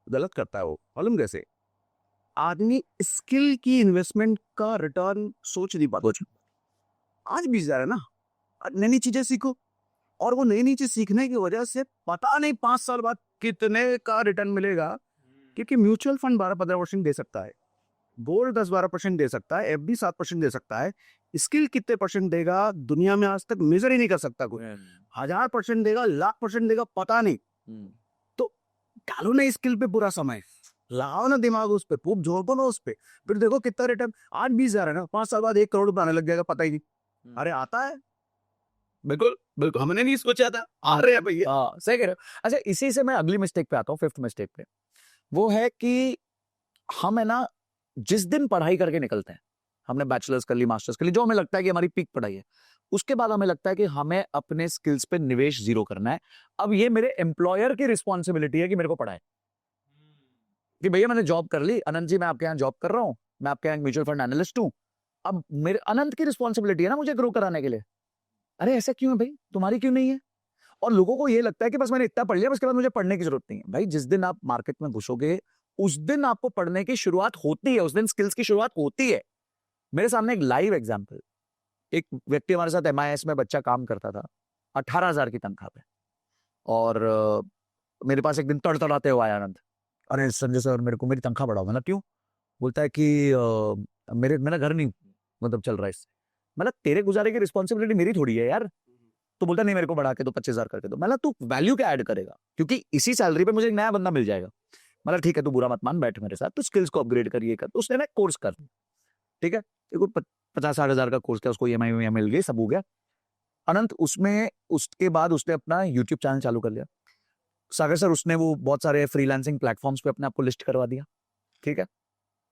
गलत करता है वो। मालूम कैसे? आदमी स्किल की इन्वेस्टमेंट का रिटर्न सोच नहीं पाता। आज 20,000 है ना, आज नई नई चीजें सीखो, और वो नई नई चीज सीखने की वजह से पता नहीं 5 साल बाद कितने का रिटर्न मिलेगा, क्योंकि म्यूचुअल फंड 12-15% दे सकता है, गोल्ड 10-12% दे सकता है, एफडी 7% दे सकता है। स्किल कितने परसेंट देगा दुनिया में आज तक मेजर ही नहीं कर सकता कोई। 1000% देगा, 1,00,000% देगा, पता नहीं। तो डालो ना स्किल पे पूरा समय, लगाओ ना दिमाग उस पे, खूब झोंको ना उस पे, फिर देखो कितना रिटर्न। आज 20,000 है ना, 5 साल बाद 1 करोड़ रुपए आने लग जाएगा, पता ही नहीं। अरे आता है, बिल्कुल बिल्कुल, हमने नहीं सोचा था, आ रहे हैं भैया। सही कह रहे हो। अच्छा, इसी से मैं अगली मिस्टेक पे आता हूँ, 5th मिस्टेक पे। वो है कि हम है ना, जिस दिन पढ़ाई करके निकलते हैं, हमने बैचलर्स कर ली, मास्टर्स कर ली, जो हमें लगता है कि हमारी पीक पढ़ाई है, उसके बाद हमें लगता है कि हमें अपने स्किल्स पे निवेश जीरो करना है। अब ये मेरे एम्प्लॉयर की रिस्पॉन्सिबिलिटी है कि मेरे को पढ़ाए, कि भैया मैंने जॉब कर ली, अनंत जी मैं आपके यहाँ जॉब कर रहा हूँ, मैं आपके यहाँ म्यूचुअल फंड एनालिस्ट हूँ, अब मेरे अनंत की रिस्पॉन्सिबिलिटी है ना मुझे ग्रो कराने के लिए। अरे ऐसा क्यों है भाई, तुम्हारी क्यों नहीं है? और लोगों को ये लगता है कि बस मैंने इतना पढ़ लिया, उसके बाद मुझे पढ़ने की जरूरत नहीं है। भाई जिस दिन आप मार्केट में घुसोगे, उस दिन आपको पढ़ने की शुरुआत होती है, उस दिन स्किल्स की शुरुआत होती है। मेरे सामने एक लाइव एग्जांपल, एक व्यक्ति हमारे साथ MIS में बच्चा काम करता था, 18,000 की तनख्वाह पे, और मेरे पास एक दिन तड़तड़ाते हुए आया आनंद, अरे संजय सर मेरे को मेरी तनख्वाह बढ़ाओ। मैंने क्यों? बोलता है कि मेरा घर नहीं मतलब चल रहा है इससे। मतलब तेरे गुजारे की रिस्पॉन्सिबिलिटी मेरी थोड़ी है यार। तो बोलता नहीं मेरे को बढ़ा के दो, 25,000 करके दो। मतलब तू वैल्यू क्या ऐड करेगा, क्योंकि इसी सैलरी पे मुझे एक नया बंदा मिल जाएगा। मतलब ठीक है, तू बुरा मत मान, बैठ मेरे साथ, तू स्किल्स को अपग्रेड करिए कर। तो उसने ना कोर्स कर, ठीक है, 50-60,000 का कोर्स किया, उसको EMI मिल गई, सब हो गया। अनंत उसमें उसके बाद उसने अपना यूट्यूब चैनल चालू कर लिया। सागर सर उसने वो बहुत सारे फ्रीलांसिंग प्लेटफॉर्म्स पे अपने आपको लिस्ट करवा दिया, ठीक है।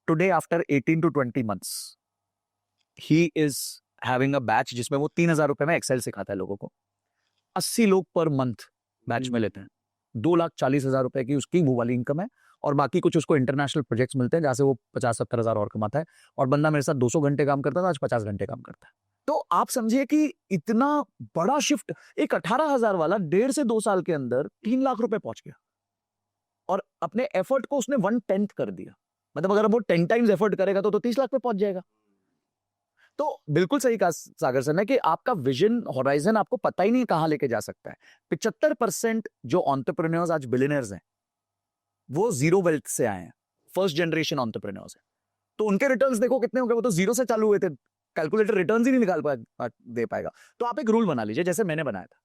Today after 18 to 20 months he is having a batch जिसमें वो 3,000 रुपए में एक्सेल सिखाता है लोगों को। 80 लोग पर मंथ बैच में लेते हैं। 2,40,000 रुपए की उसकी वो वाली इनकम है, और बाकी कुछ उसको इंटरनेशनल प्रोजेक्ट्स मिलते हैं जहाँ से वो 50-70 हज़ार और कमाता है। और बंदा मेरे साथ 200 घंटे काम करता था, आज 50 घंटे काम करता है। तो आप समझिए कि इतना बड़ा शिफ्ट, एक 18,000 वाला 1.5 से 2 साल के अंदर 3 लाख रुपए पहुंच गया और अपने एफर्ट को उसने 1/10 कर दिया। मतलब अगर वो 10 टाइम्स एफर्ट करेगा तो 30 लाख पे पहुंच जाएगा। तो बिल्कुल सही कहा सागर सर ने कि आपका विजन होराइजन आपको पता ही नहीं कहां लेके जा सकता है। 75% जो एंटरप्रेन्योर्स आज बिलियनर्स हैं वो जीरो वेल्थ से आए हैं, फर्स्ट जनरेशन एंटरप्रेन्योर्स हैं। तो उनके रिटर्न्स देखो कितने हो गए, वो तो जीरो से चालू हुए थे, कैलकुलेटर रिटर्न्स ही नहीं निकाल दे पाएगा। तो आप एक रूल बना लीजिए जैसे मैंने बनाया था।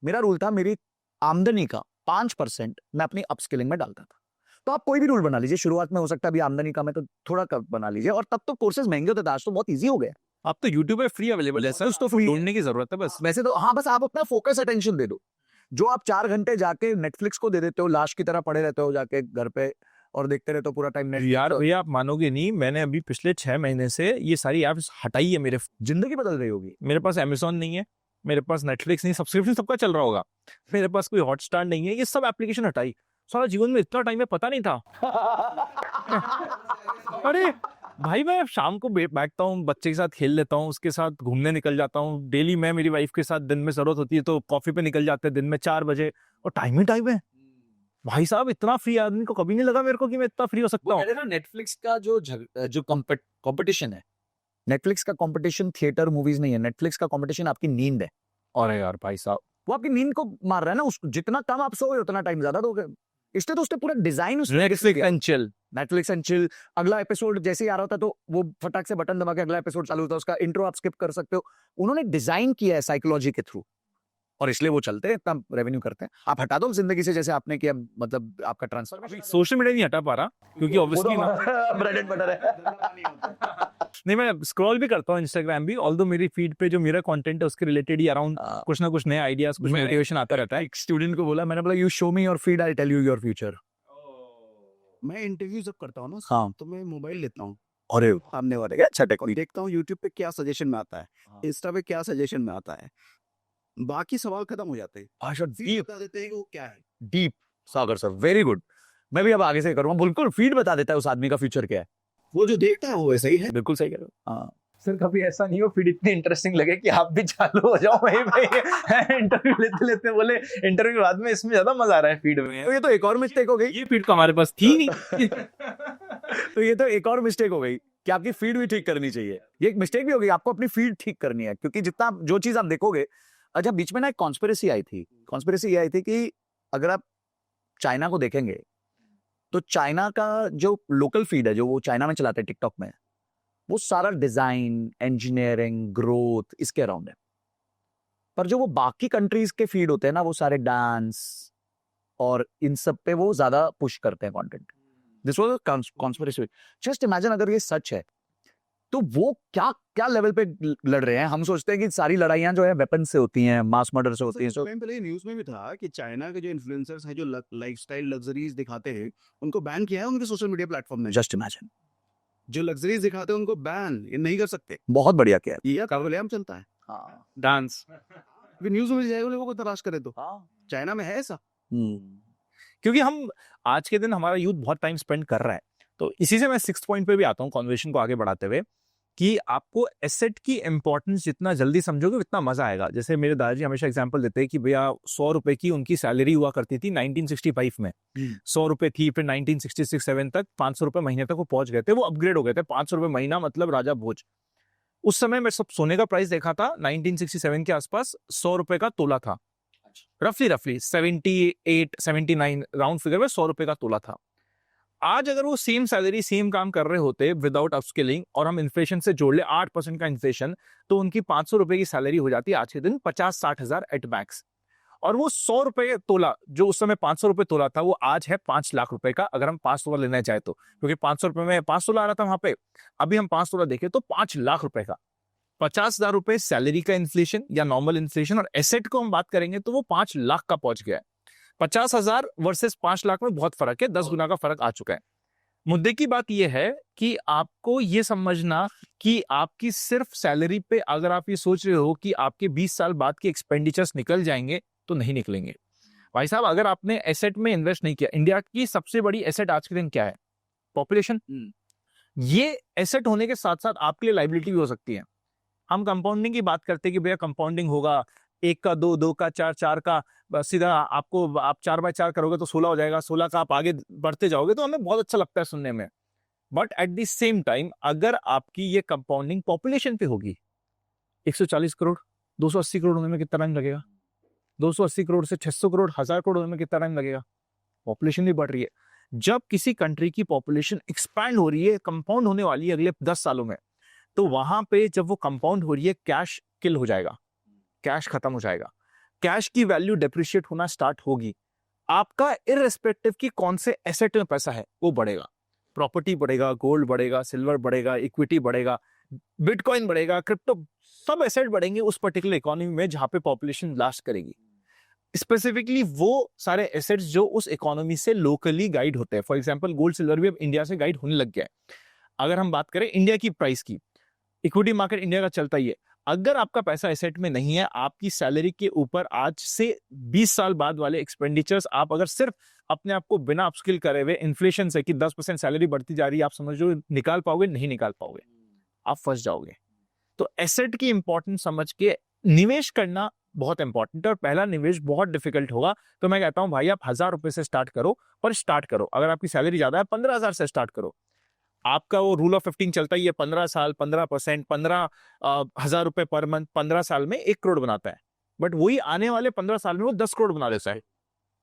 मेरा रूल था मेरी आमदनी का 5% मैं अपनी अपस्किलिंग में डालता था। तो आप कोई भी रूल बना लीजिए, शुरुआत में हो सकता है अभी आमदनी का मैं तो थोड़ा कम बना लीजिए, और तब तो कोर्सेज महंगे होते थे, आज तो बहुत ईजी हो गया। आप तो यूट्यूब पे फ्री अवेलेबल है सर, तो ढूंढने की जरूरत है बस। वैसे तो हाँ, बस आप अपना फोकस अटेंशन दे दो। जो आप 4 घंटे जाके नेटफ्लिक्स को दे देते हो, लाश की तरह पड़े रहते हो जाके घर पे और देखते रहते हो पूरा टाइम नेटफ्लिक्स। यार भैया आप मानोगे नहीं, मैंने अभी पिछले 6 महीने से ये सारी ऐप्स हटाई है। मेरे जिंदगी बदल रही होगी। मेरे पास अमेजोन नहीं है, मेरे पास नेटफ्लिक्स नहीं, सब्सक्रिप्शन सबका चल रहा होगा, मेरे पास कोई हॉटस्टार नहीं है, ये सब एप्लीकेशन हटाई। सारा जीवन में इतना टाइम है पता नहीं था। अरे भाई मैं शाम को बैठता हूँ, बच्चे के साथ खेल लेता हूँ, उसके साथ घूमने निकल जाता हूँ डेली। मैं मेरी वाइफ के साथ दिन में जरूरत होती है तो कॉफी पे निकल जाते हैं दिन में 4 बजे, और टाइम ही टाइम है। भाई साहब इतना फ्री आदमी को कभी नहीं लगा मेरे को कि मैं इतना फ्री हो सकता हूँ। नेटफ्लिक्स का जो कंपटीशन है, नेटफ्लिक्स का कंपटीशन थिएटर मूवीज नहीं है, नेटफ्लिक्स का कंपटीशन आपकी नींद है। अरे यार भाई साहब वो आपकी नींद को मार रहा है ना, उसको जितना कम आप सोए उतना टाइम ज्यादा दोगे। इसलिए तो उसने पूरा डिजाइन नेटफ्लिक्स एंड चिल। अगला एपिसोड जैसे ही आ रहा होता तो वो फटाक से बटन दबा के अगला एपिसोड चालू होता है, उसका इंट्रो आप स्किप कर सकते हो। उन्होंने डिजाइन किया है साइकोलॉजी के थ्रू, और इसलिए वो चलते हैं, इतना रेवेन्यू करते हैं। आप हटा दो जिंदगी से जैसे आपने किया, मतलब आपका ट्रांसफर। सोशल मीडिया नहीं हटा पा रहा क्योंकि ऑब्वियसली ब्रेड एंड बटर है। नहीं, मैं स्क्रॉल भी करता हूँ इंस्टाग्राम भी, ऑल्दो मेरी फीड पे जो मेरा कंटेंट है उसके रिलेटेड ही अराउंड कुछ ना कुछ नए आइडियाज, कुछ मोटिवेशन आता रहता है। एक स्टूडेंट को बोला, मैंने बोला you show me your feed, I tell you your future. मैं इंटरव्यू जब करता हूँ ना, हाँ। तो मैं मोबाइल लेता हूँ, अरे सामने वाले अच्छा टेक्निक। देखता हूँ यूट्यूब पे क्या सजेशन में आता है, इंस्टा पे क्या सजेशन में आता है, बाकी सवाल खत्म हो जाते हैं। डीप बता देते हैं कि वो क्या है। डीप सागर सर, वेरी गुड। मैं भी अब आगे से करूंगा, बिल्कुल फीड बता देता है उस आदमी का फ्यूचर क्या है। वो जो देखता है वो वैसा ही है। बिल्कुल सही कह रहे हो। हाँ सर कभी ऐसा नहीं हो फीड इतनी इंटरेस्टिंग लगे कि आप भी चालू हो जाओ वहीं पे इंटरव्यू लेते लेते बोले इंटरव्यू के बाद में इसमें ज्यादा मजा आ रहा है फीड में। तो ये तो एक और मिस्टेक हो गई। ये फीड तो हमारे पास थी नहीं। तो ये तो एक और मिस्टेक हो गई कि आपकी फीड भी ठीक करनी चाहिए। ये एक मिस्टेक भी होगी, आपको अपनी फीड ठीक करनी है, क्योंकि जितना जो चीज आप देखोगे। अच्छा, बीच में ना एक कॉन्स्पिरेसी आई थी। कॉन्स्पिरेसी ये आई थी कि अगर आप चाइना को देखेंगे तो चाइना का जो लोकल फीड है, जो वो चाइना में चलाते हैं टिकटॉक में, वो सारा डिजाइन, इंजीनियरिंग, ग्रोथ इसके अराउंड है। पर जो वो बाकी कंट्रीज के फीड होते हैं ना, वो सारे डांस और इन सब पे वो ज्यादा पुश करते हैं content. This was a conspiracy. Just imagine अगर ये सच है तो वो क्या क्या लेवल पे लड़ रहे हैं। हम सोचते हैं कि सारी लड़ाइयां जो है वेपन से होती हैं, मास मर्डर से होती हैं। तो पहले न्यूज में भी था कि चाइना के जो इन्फ्लुएंसर्स हैं जो लाइफस्टाइल लग्जरीज दिखाते हैं उनको बैन किया है उनके सोशल मीडिया प्लेटफॉर्म ने। जस्ट इमेजिन, जो लग्जरीज दिखाते हैं उनको बैन ये नहीं कर सकते। बहुत बढ़िया किया। ये काबुलियम चलता है। हाँ डांस न्यूज में जाएगा लोगों को तलाश करे तो हाँ। चाइना में है ऐसा। क्योंकि हम आज के दिन हमारा यूथ बहुत टाइम स्पेंड कर रहा है। तो इसी से मैं 6th पॉइंट पे भी आता हूँ कॉन्वर्सेशन को आगे बढ़ाते हुए कि आपको एसेट की इंपॉर्टेंस जितना जल्दी समझोगे उतना मजा आएगा। जैसे मेरे दादाजी हमेशा एग्जांपल देते हैं कि भैया 100 रुपए की उनकी सैलरी हुआ करती थी 1965 में। 100 रुपए थी, फिर 1966-7 तक 500 रुपए महीने तक वो पहुंच गए थे, वो अपग्रेड हो गए थे। 500 रुपए महीना मतलब राजा भोज। उस समय मैं सब सोने का प्राइस देखा था 1967 के आसपास 100 रुपए का तोला था, रफली 78-79 राउंड फिगर में 100 रुपए का तोला था। आज अगर वो सेम सैलरी सेम काम कर रहे होते विदाउट अपस्किलिंग और हम इन्फ्लेशन से जोड़ ले 8% का इन्फ्लेशन, तो उनकी 500 रुपए की सैलरी हो जाती है आज के दिन 50-60 हजार एट मैक्स। और वो 100 रुपए तोला जो उस समय 500 रुपए तोला था वो आज है 5 लाख रुपए का, अगर हम 5 तोला लेना चाहे तो। क्योंकि 500 रुपए में 5 तोला आ रहा था वहां पे, अभी हम 5 तोला देखें तो 5 लाख रुपए का। 50,000 रुपए सैलरी का इन्फ्लेशन या नॉर्मल इन्फ्लेशन, और एसेट को हम बात करेंगे तो वो 5 लाख का पहुंच गया है। 50,000 वर्सेस 5 लाख में बहुत फर्क है, 10 गुना का फर्क आ चुका है। मुद्दे की बात यह है कि आपको यह समझना कि आपकी सिर्फ सैलरी पे अगर आप ये सोच रहे हो कि आपके 20 साल बाद के एक्सपेंडिचर्स निकल जाएंगे तो नहीं निकलेंगे। भाई साहब, अगर आपने एसेट में इन्वेस्ट नहीं किया, इंडिया की सबसे बड़ी एसेट आज के दिन क्या है? पॉपुलेशन। ये एसेट होने के साथ साथ आपके लिए लाइबिलिटी भी हो सकती है। हम कंपाउंडिंग की बात करते हैं कि भैया कंपाउंडिंग होगा 1 का 2, 2 का 4, 4 का सीधा आपको आप 4/4 करोगे तो 16 हो जाएगा, 16 का आप आगे बढ़ते जाओगे, तो हमें बहुत अच्छा लगता है सुनने में। But at the same time अगर आपकी ये कंपाउंडिंग पॉपुलेशन पे होगी 140 करोड़, 280 करोड़ होने में कितना टाइम लगेगा? 280 करोड़ से 600 करोड़, 1000 करोड़ होने में कितना टाइम लगेगा? पॉपुलेशन भी बढ़ रही है। जब किसी कंट्री की पॉपुलेशन एक्सपैंड हो रही है, कंपाउंड होने वाली है अगले 10 सालों में, तो वहां पे जब वो कंपाउंड हो रही है, कैश किल हो जाएगा, कैश खत्म हो जाएगा, कैश की वैल्यू डेप्रिशिएट होना स्टार्ट होगी। आपका इररिस्पेक्टिव की कौन से एसेट में पैसा है वो बढ़ेगा, प्रॉपर्टी बढ़ेगा, गोल्ड बढ़ेगा, सिल्वर बढ़ेगा, इक्विटी बढ़ेगा, बिटकॉइन बढ़ेगा, क्रिप्टो, सब एसेट बढ़ेंगे उस पर्टिकुलर इकोनॉमी में जहां पे पॉपुलेशन लास्ट करेगी। स्पेसिफिकली वो सारे एसेट्स जो उस इकोनॉमी से लोकली गाइड होते हैं। फॉर एग्जांपल गोल्ड सिल्वर भी अब इंडिया से गाइड होने लग गया है। अगर हम बात करें इंडिया की प्राइस की, इक्विटी मार्केट इंडिया का चलता ही है। अगर आपका पैसा एसेट में नहीं है, आपकी सैलरी के ऊपर आज से 20 साल बाद वाले एक्सपेंडिचर्स, आप अगर सिर्फ अपने आप को बिना अपस्किल करे हुए इन्फ्लेशन से कि 10% सैलरी बढ़ती जा रही है, आप समझो निकाल पाओगे? नहीं निकाल पाओगे, आप फंस जाओगे। तो एसेट की इंपॉर्टेंस समझ के निवेश करना बहुत इंपॉर्टेंट है, और पहला निवेश बहुत डिफिकल्ट होगा। तो मैं कहता हूं भाई आप 1000 रुपए से स्टार्ट करो, पर स्टार्ट करो। अगर आपकी सैलरी ज्यादा है 15,000 से स्टार्ट करो। आपका वो रूल ऑफ 15 चलता ही है, 15 साल 15%, 15,000 रुपए पर मंथ 15 साल में 1 करोड़ बनाता है। बट वही आने वाले 15 साल में वो 10 करोड़ बना देता है।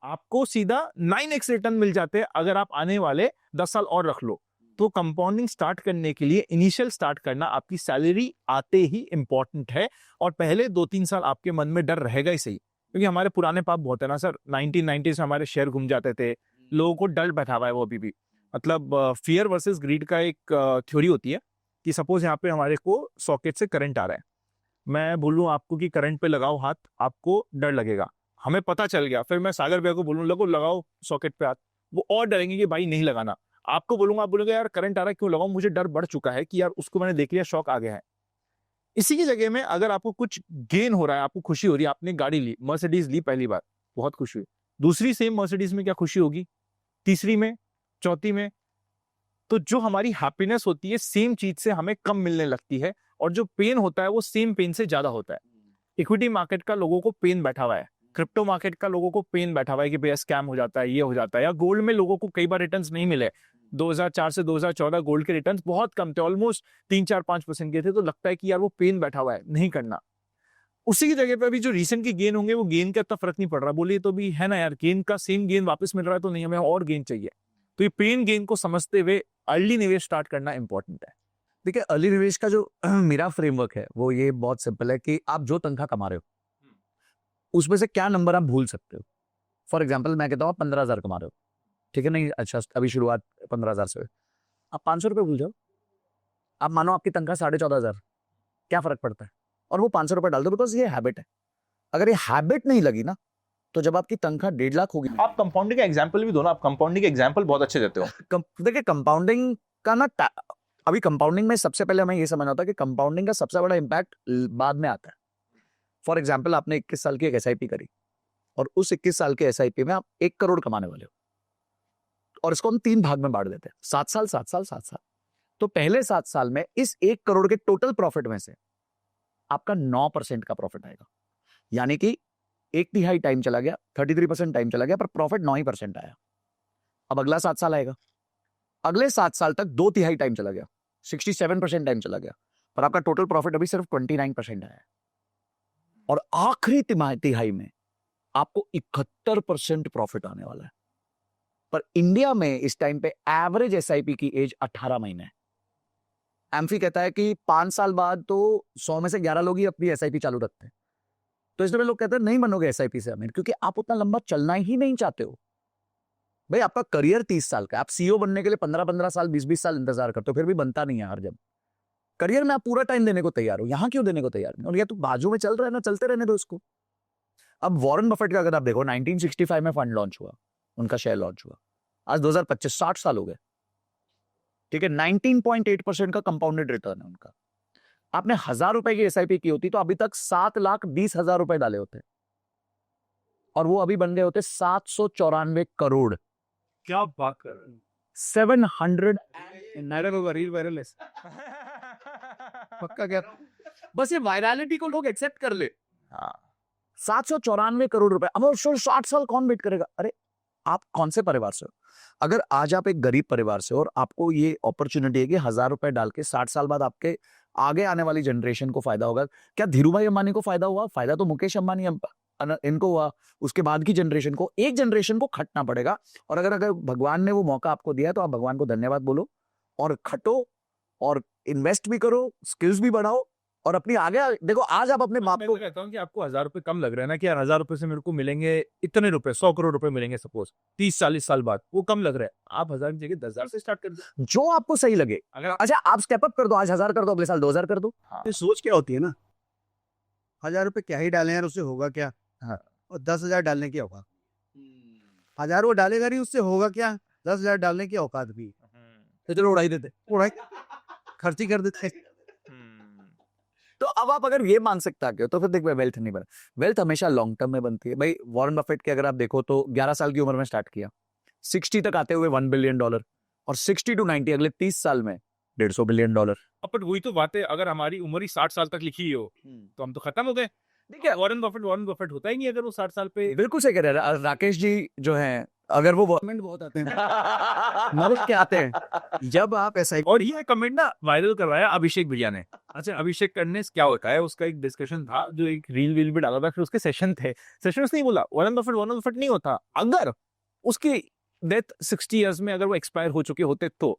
आपको सीधा 9x रिटर्न मिल जाते हैं अगर आप आने वाले 10 साल और रख लो। तो कंपाउंडिंग स्टार्ट करने के लिए इनिशियल स्टार्ट करना आपकी सैलरी आते ही इंपॉर्टेंट है, और पहले 2-3 साल आपके मन में डर रहेगा ही सही, क्योंकि हमारे पुराने पाप बहुत है ना सर। 1990s में हमारे शेयर घूम जाते थे, लोगों को डर बैठा हुआ है वो अभी भी। मतलब फियर वर्सेस ग्रीड का एक थ्योरी होती है कि सपोज यहाँ पे हमारे को सॉकेट से करंट आ रहा है, मैं बोलूँ आपको कि करंट पे लगाओ हाथ, आपको डर लगेगा, हमें पता चल गया। फिर मैं सागर भैया को बोलूँ लगो लगाओ सॉकेट पे हाथ, वो और डरेंगे कि भाई नहीं लगाना। आपको बोलूंगा, आप बोलोगे यार करंट आ रहा है क्यों लगाऊं, मुझे डर बढ़ चुका है कि यार उसको मैंने देख लिया, शौक आ गया है। इसी की जगह में अगर आपको कुछ गेन हो रहा है, आपको खुशी हो रही है, आपने गाड़ी ली, मर्सिडीज ली पहली बार, बहुत खुशी हुई, दूसरी सेम मर्सिडीज में क्या खुशी होगी, तीसरी में, चौथी में, तो जो हमारी हैप्पीनेस होती है सेम चीज से हमें कम मिलने लगती है, और जो पेन होता है वो सेम पेन से ज्यादा होता है। इक्विटी मार्केट का लोगों को पेन बैठा हुआ है, क्रिप्टो मार्केट का लोगों को पेन बैठा हुआ है कि भैया स्कैम हो जाता है, ये हो जाता है। या गोल्ड में लोगों को कई बार रिटर्न्स नहीं मिले, 2004 से 2014 गोल्ड के रिटर्न्स बहुत कम थे, ऑलमोस्ट 3-4-5% के थे, तो लगता है कि यार वो पेन बैठा हुआ है, नहीं करना। उसी की जगह पे अभी जो रिसेंट की गेन होंगे वो गेन का इतना फर्क नहीं पड़ रहा, बोलिए तो भी है ना यार, गेन का सेम गेन वापस मिल रहा है तो नहीं, हमें और गेन चाहिए। तो ये पेन गेन को समझते हुए अर्ली निवेश स्टार्ट करना इंपॉर्टेंट है। देखिए अर्ली निवेश का जो मेरा फ्रेमवर्क है वो ये बहुत सिंपल है कि आप जो तनख्वाह कमा रहे हो उसमें से क्या नंबर आप भूल सकते हो। फॉर एग्जाम्पल मैं कहता हूँ आप 15,000 कमा रहे हो, ठीक है, नहीं अच्छा अभी शुरुआत 15,000 से, आप 500 रुपये भूल जाओ। आप मानो आपकी तनख्वाह 14,500, क्या फर्क पड़ता है, और वो 500 रुपये डाल दो, बिकॉज ये हैबिट है। अगर ये हैबिट नहीं लगी ना, तो जब आपकी तनख्वाह 1.5 लाख होगी, आप कंपाउंडिंग का एग्जांपल भी दो ना, आप कंपाउंडिंग के एग्जांपल बहुत अच्छे देते हो। देखिए कंपाउंडिंग का ना अभी कंपाउंडिंग में सबसे पहले हमें ये समझना होता है कि कंपाउंडिंग का सबसे बड़ा इंपैक्ट बाद में आता है। फॉर एग्जाम्पल आपने 21 साल की एक SIP करी, और उस 21 साल के SIP में आप 1 करोड़ कमाने वाले हो, और इसको हम 3 भाग में बांट देते हैं, 7 साल 7 साल 7 साल। तो पहले 7 साल में इस 1 करोड़ के टोटल प्रॉफिट में से आपका 9% का प्रॉफिट आएगा, यानी कि 1/3 टाइम चला गया, 33% टाइम चला गया, पर प्रॉफिट 9% आया। अब अगला 7 साल आएगा, अगले 7 साल तक 2/3 टाइम चला गया, 67% टाइम चला गया, पर आपका टोटल प्रॉफिट अभी सिर्फ 29% आया है। और आखिरी तिमाही में आपको 71% प्रॉफिट आने वाला है। पर इंडिया में इस टाइम पे एवरेज SIP की एज 18 महीने है। एम्फी कहता है कि 5 साल बाद तो 100 में से 11 लोग ही अपनी SIP चालू रखते हैं। तो इसलिए लोग कहते हैं नहीं बनोगे SIP से अमीर, क्योंकि आप उतना लंबा चलना ही नहीं चाहते हो। भाई आपका करियर 30 साल का, आप CEO बनने के लिए 15-15 साल 20-20 साल इंतजार करते हो, फिर भी बनता नहीं है हर जब। करियर में आप पूरा टाइम देने को तैयार हो, यहां क्यों देने को तैयार नहीं? और ये तो बाजू में चल रहा है ना, चलते रहने दो इसको। अब वॉरेन बफेट का अगर आप देखो, 1965 में फंड लॉन्च हुआ, उनका शेयर लॉन्च हुआ, आज 2025 60 साल हो गए, ठीक है, 19.8% का कंपाउंडेड रिटर्न है उनका। आपने 1,000 रुपए की SIP की होती तो अभी तक 7,20,000 रुपए डाले होते, और वो अभी बन गए होते 794 करोड़। क्या बात कर रहे हैं? 700 नायरा को रील वायरल है पक्का क्या? बस ये वायरलिटी को लोग एक्सेप्ट कर ले। 794 करोड़ रुपए, अब 60 साल कौन वेट करेगा? अरे आप कौन से परिवार से हो? अगर आज आप एक गरीब परिवार से हो और आपको ये अपॉर्चुनिटी है कि 1000 रुपए डाल के 60 साल बाद आपके आगे आने वाली जनरेशन को फायदा होगा, क्या धीरूभाई अंबानी को फायदा हुआ? फायदा तो मुकेश अंबानी इनको हुआ, उसके बाद की जनरेशन को, एक जनरेशन को खटना पड़ेगा। और अगर भगवान ने वो मौका आपको दिया है तो आप भगवान को धन्यवाद बोलो और खटो और इन्वेस्ट भी करो, स्किल्स भी बढ़ाओ और अपनी आगे देखो। आज आप अपने बाप मैं को तो कहता हूँ कि आपको 1000 रुपए कम लग रहा है ना, कि यार 1000 रुपए से मेरे को मिलेंगे इतने रुपए, 100 करोड़ रुपए मिलेंगे सपोज 30-40 साल बाद, वो कम लग रहा है। आप 1000 की जगह 10,000 से स्टार्ट कर दो, जो आपको सही लगे। अगर अच्छा आप स्टेप अप कर दो, आज 1000 कर दो, अगले साल 2000 कर दो। ये सोच क्या होती है ना, 1000 रुपए क्या ही डालें यार, उससे होगा क्या? हाँ। और 10,000 डालने की औकात, 1000 वो डालेगा नहीं, उससे होगा क्या? 10,000 डालने की औकात भी, तो चलो उड़ाई देते, उड़ाई खर्ची कर देते। तो अब आप अगर ये मानसिक के हो तो फिर देखो वेल्थ नहीं बना। वेल्थ हमेशा लॉन्ग टर्म में बनती है भाई। वॉरेन बफेट के अगर आप देखो तो 11 साल की उम्र में स्टार्ट किया, 60 तक आते हुए $1 बिलियन, और 60 to 90 अगले 30 साल में $150 बिलियन। पर वही तो बात है, अगर हमारी उम्र ही 60 साल तक लिखी हो तो हम तो खत्म हो गए। देखिए वॉरेन बफेट होता ही नहीं अगर वो 60 साल पे। बिल्कुल सही कह रहे हैं राकेश जी जो हैं, अगर वो कमेंट बहुत आते हैं, मदद क्या आते हैं जब आप ऐसा और ये कमेंट ना वायरल करवाया अभिषेक भैया ने। अच्छा अभिषेक करने से क्या होता है, उसका एक डिस्कशन था, जो एक रील भी डाला था, फिर उसके सेशन थे। सेशन नहीं बोला वॉरेन बफेट नहीं होता अगर उसकी डेथ 60 इयर्स में अगर वो एक्सपायर हो चुके होते तो।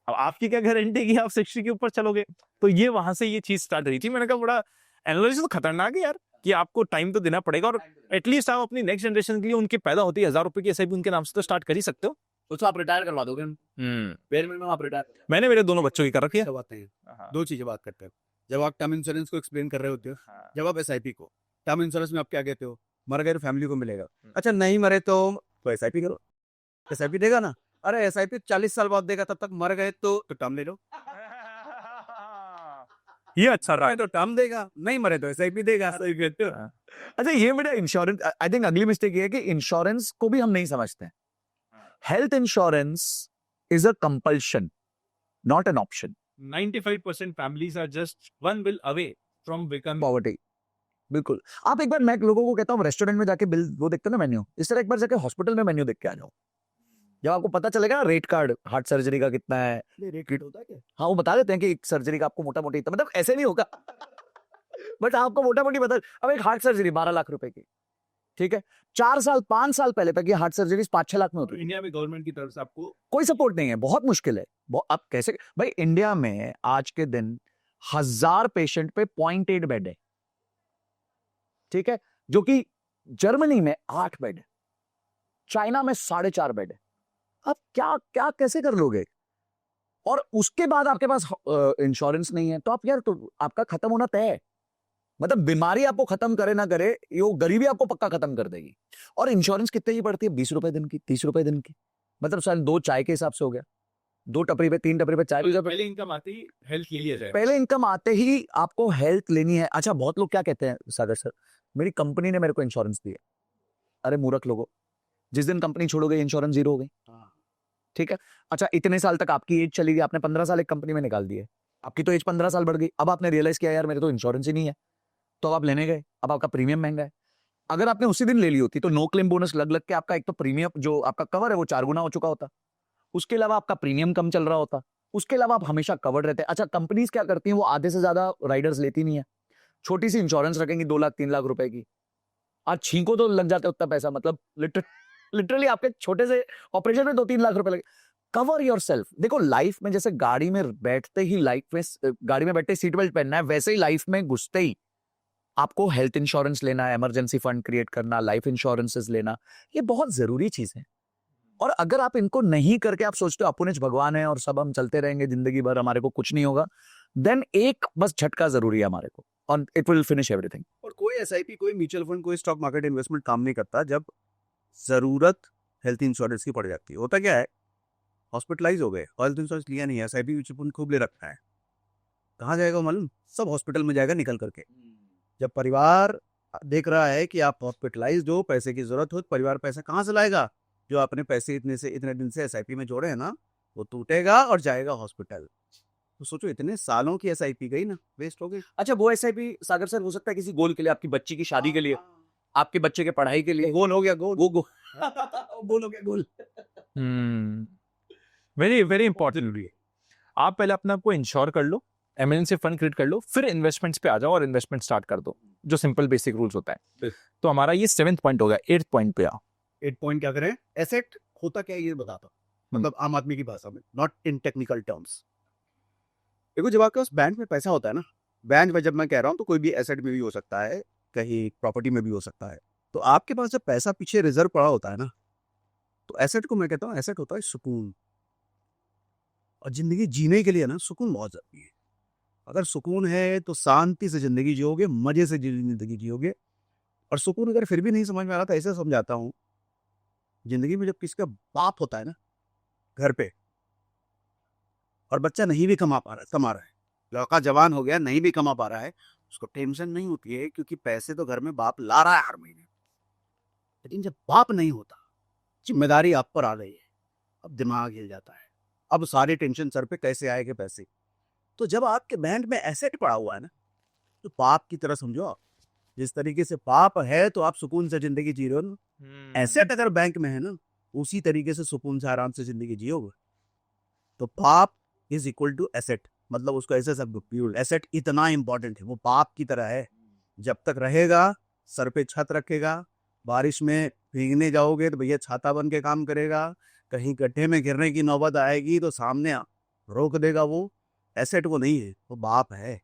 अब आपकी क्या गारंटी कि आप 60 के ऊपर चलोगे? तो ये वहां से ये चीज स्टार्ट रही थी। मैंने कहा बड़ा एनालिसिस तो खतरनाक है यार, कि आपको टाइम तो देना पड़ेगा और एटलीस्ट आप अपनी नेक्स्ट जनरेशन के लिए उनकी पैदा होती है 1000 रुपए की एसआईपी उनके नाम से तो स्टार्ट कर ही सकते हो। उसको आप रिटायर करवा दोगे। बेर मिनिमम आप रिटायर। मैंने मेरे दोनों बच्चों की कर रखी है। सब आते हैं, दो चीजें बात करते हैं। जब आप टर्म इंश्योरेंस को एक्सप्लेन कर रहे होते हो, जब आप एसआईपी को, टर्म इंश्योरेंस में आप क्या कहते हो? मर गए तो फैमिली को मिलेगा। अच्छा नहीं मरे तो एसआईपी करो, एसआईपी देगा ना। अरे एसआईपी 40 साल बाद देगा, तब तक मर गए तो टर्म ले लो। ये अच्छा रहा है। तो टर्म देगा, नहीं मरे तो एसआईपी देगा। सही कहते हो। अच्छा ये मेरा इंश्योरेंस, आई थिंक अगली मिस्टेक ये है कि इंश्योरेंस को भी हम नहीं समझते हैं। Health insurance is a compulsion, not an option. 95% families are just one bill away from becoming poverty. बिल्कुल। आप एक बार, मैं लोगों को कहता हूँ रेस्टोरेंट में जाके बिल वो देखते हो ना मेन्यू, इस तरह एक बार जाके हॉस्पिटल में मेन्यू देख के आ जाओ। जब आपको पता चलेगा ना रेट कार्ड हार्ट सर्जरी का कितना है, रेट होता है क्या? हाँ वो बता देते हैं कि एक सर्जरी का आपको मोटा मोटी, मतलब ऐसे नहीं होगा बट आपको मोटा मोटी बता। अब एक हार्ट सर्जरी 12 लाख रुपए की, ठीक है, 4 साल 5 साल पहले तक ये हार्ट सर्जरी 5-6 लाख में होती है। इंडिया में गवर्नमेंट की तरफ से आपको कोई सपोर्ट नहीं है, बहुत मुश्किल है। अब कैसे भाई, इंडिया में आज के दिन 1000 पेशेंट पे 0.8 बेड है, ठीक है, जो कि जर्मनी में 8 बेड है, चाइना में 4.5 बेड है। अब क्या क्या कैसे कर लोगे? और उसके बाद आपके पास इंश्योरेंस नहीं है तो आप यार, तो आपका खत्म होना तय है। मतलब बीमारी आपको खत्म करे ना करे, ये गरीबी आपको पक्का खत्म कर देगी। और इंश्योरेंस कितने की पड़ती है? 20 रुपए दिन की, 30 रुपए दिन की, मतलब शायद 2 चाय के हिसाब से हो गया, 2 टपरी पे 3 टपरी पे चाय। पहले इनकम आती ही हेल्थ ले लिया जाए। पहले इनकम आते ही आपको हेल्थ लेनी है। अच्छा बहुत लोग क्या कहते हैं, सागर सर मेरी कंपनी ने मेरे को इंश्योरेंस दिया। अरे मूर्ख लोगो, जिस दिन कंपनी छोड़ोगे इंश्योरेंस जीरो हो गई, ठीक है। अच्छा इतने साल तक आपकी एज चली गई, आपने 15 साल एक कंपनी में निकाल दिए, आपकी तो एज 15 साल बढ़ गई। अब आपने रियलाइज किया यार मेरे तो इंश्योरेंस ही नहीं है, तो आप लेने गए, अब आपका प्रीमियम महंगा है। अगर आपने उसी दिन ले ली होती तो नो क्लेम बोनस लग लग के आपका एक तो प्रीमियम जो आपका कवर है वो 4 गुना हो चुका होता, उसके अलावा आपका प्रीमियम कम चल रहा होता, उसके अलावा आप हमेशा कवर्ड रहते हैं। अच्छा कंपनीज क्या करती हैं, वो आधे से ज्यादा राइडर्स लेती नहीं है, छोटी सी इंश्योरेंस रखेंगी 2 लाख 3 लाख रुपए की, आज छींको तो लग जाता है उतना पैसा, मतलब लिटरली आपके छोटे से ऑपरेशन में 2-3 लाख रुपए लगे। Cover your self. देखो लाइफ में जैसे गाड़ी में बैठते ही गाड़ी में बैठते ही सीट बेल्ट पहनना है, वैसे ही लाइफ में घुसते ही आपको हेल्थ इंश्योरेंस लेना है, इमरजेंसी फंड क्रिएट करना, लाइफ इंश्योरेंसेस लेना, ये बहुत जरूरी चीज है। और अगर आप इनको नहीं करके आप सोचते हो अपुनिच भगवान है और सब हम चलते रहेंगे जिंदगी भर, हमारे को कुछ नहीं होगा, देन एक बस झटका जरूरी है हमारे को, और इट विल फिनिश एवरीथिंग। और कोई एसआईपी, कोई म्यूचुअल फंड, कोई स्टॉक मार्केट इन्वेस्टमेंट काम नहीं करता जब जरूरत हेल्थ इंश्योरेंस की पड़ जाती है। होता क्या है, हॉस्पिटलाइज हो गए, हेल्थ इंश्योरेंस लिया नहीं है, एसआईपी म्यूचुअल फंड खूब ले रखा है, कहाँ जाएगा मालूम? सब हॉस्पिटल में जाएगा निकल करके। जब परिवार देख रहा है कि आप हॉस्पिटलाइज्ड हो, पैसे की जरूरत हो, तो परिवार पैसा कहाँ से लाएगा? जो आपने पैसे इतने दिन से एसआईपी में जोड़े हैं ना, वो टूटेगा और जाएगा हॉस्पिटल। तो सोचो इतने सालों की एसआईपी गई ना, वेस्ट हो गई। अच्छा, वो एसआईपी सागर सर हो सकता है किसी गोल के लिए, आपकी बच्ची की शादी के लिए, आपके बच्चे के पढ़ाई के लिए। गोल हो गया गोल। वो गोल हो गया गोल। Very very important. आप पहले अपने आप को इंश्योर कर लो, एमएनसी फंड क्रिएट कर लो, फिर इन्वेस्टमेंट्स पे आ जाओ और इन्वेस्टमेंट स्टार्ट कर दो, जो सिंपल बेसिक रूल्स होता है। तो हमारा ये 7th पॉइंट हो गया। 8th पॉइंट पे आओ। 8 पॉइंट क्या करें? एसेट होता क्या है ये बताता हूं, मतलब आम आदमी की भाषा में, नॉट इन टेक्निकल टर्म्स। देखो जब आपके पास बैंक में पैसा होता है ना, बैंक में जब मैं कह रहा हूँ तो कोई भी एसेट में भी हो सकता है, कहीं प्रॉपर्टी में भी हो सकता है। तो आपके पास जब पैसा पीछे रिजर्व पड़ा होता है ना, तो एसेट को मैं कहता हूँ, एसेट होता है सुकून। और जिंदगी जीने के लिए ना सुकून बहुत जरूरी है। अगर सुकून है तो शांति से जिंदगी जियोगे, मजे से जिंदगी जियोगे। और सुकून अगर फिर भी नहीं समझ में आ रहा, तो ऐसे समझाता हूँ, जिंदगी में जब किसी का बाप होता है ना घर पे, और बच्चा नहीं भी कमा रहा है, लड़का जवान हो गया नहीं भी कमा पा रहा है, उसको टेंशन नहीं होती है, क्योंकि पैसे तो घर में बाप ला रहा है हर महीने। लेकिन जब बाप नहीं होता, जिम्मेदारी आप पर आ गई है, अब दिमाग हिल जाता है, अब सारी टेंशन सर पे, कैसे आएंगे पैसे। तो जब आपके बैंक में एसेट पड़ा हुआ है ना, तो बाप की तरह समझो आप। जिस तरीके से बाप है तो आप सुकून से जिंदगी जी रहे हो ना, एसेट अगर बैंक में है ना, उसी तरीके से सुकून से आराम से जिंदगी जियोगे। तो बाप इज इक्वल टू एसेट, मतलब उसको ऐसे सब एसेट इतना इंपॉर्टेंट है, वो बाप की तरह है। जब तक रहेगा, सर पे छत रखेगा, बारिश में भीगने जाओगे तो भैया छाता बन के काम करेगा, कहीं गड्ढे में गिरने की नौबत आएगी तो सामने रोक देगा। वो एसेट वो नहीं है, वो बाप है।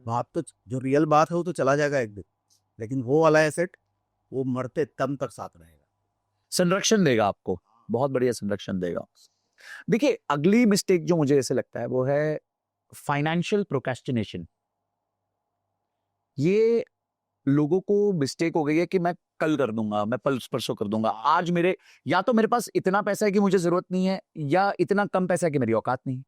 बाप तो जो रियल बात है वो तो चला जाएगा एक दिन, लेकिन वो वाला एसेट वो मरते दम तक साथ रहेगा, संरक्षण देगा आपको, बहुत बढ़िया संरक्षण देगा। देखिए, अगली मिस्टेक जो मुझे ऐसे लगता है वो है फाइनेंशियल प्रोक्रेस्टिनेशन। ये लोगों को मिस्टेक हो गई है कि मैं कल कर दूंगा, मैं परसों कर दूंगा। आज मेरे, या तो मेरे पास इतना पैसा है कि मुझे जरूरत नहीं है, या इतना कम पैसा है कि मेरी औकात नहीं है।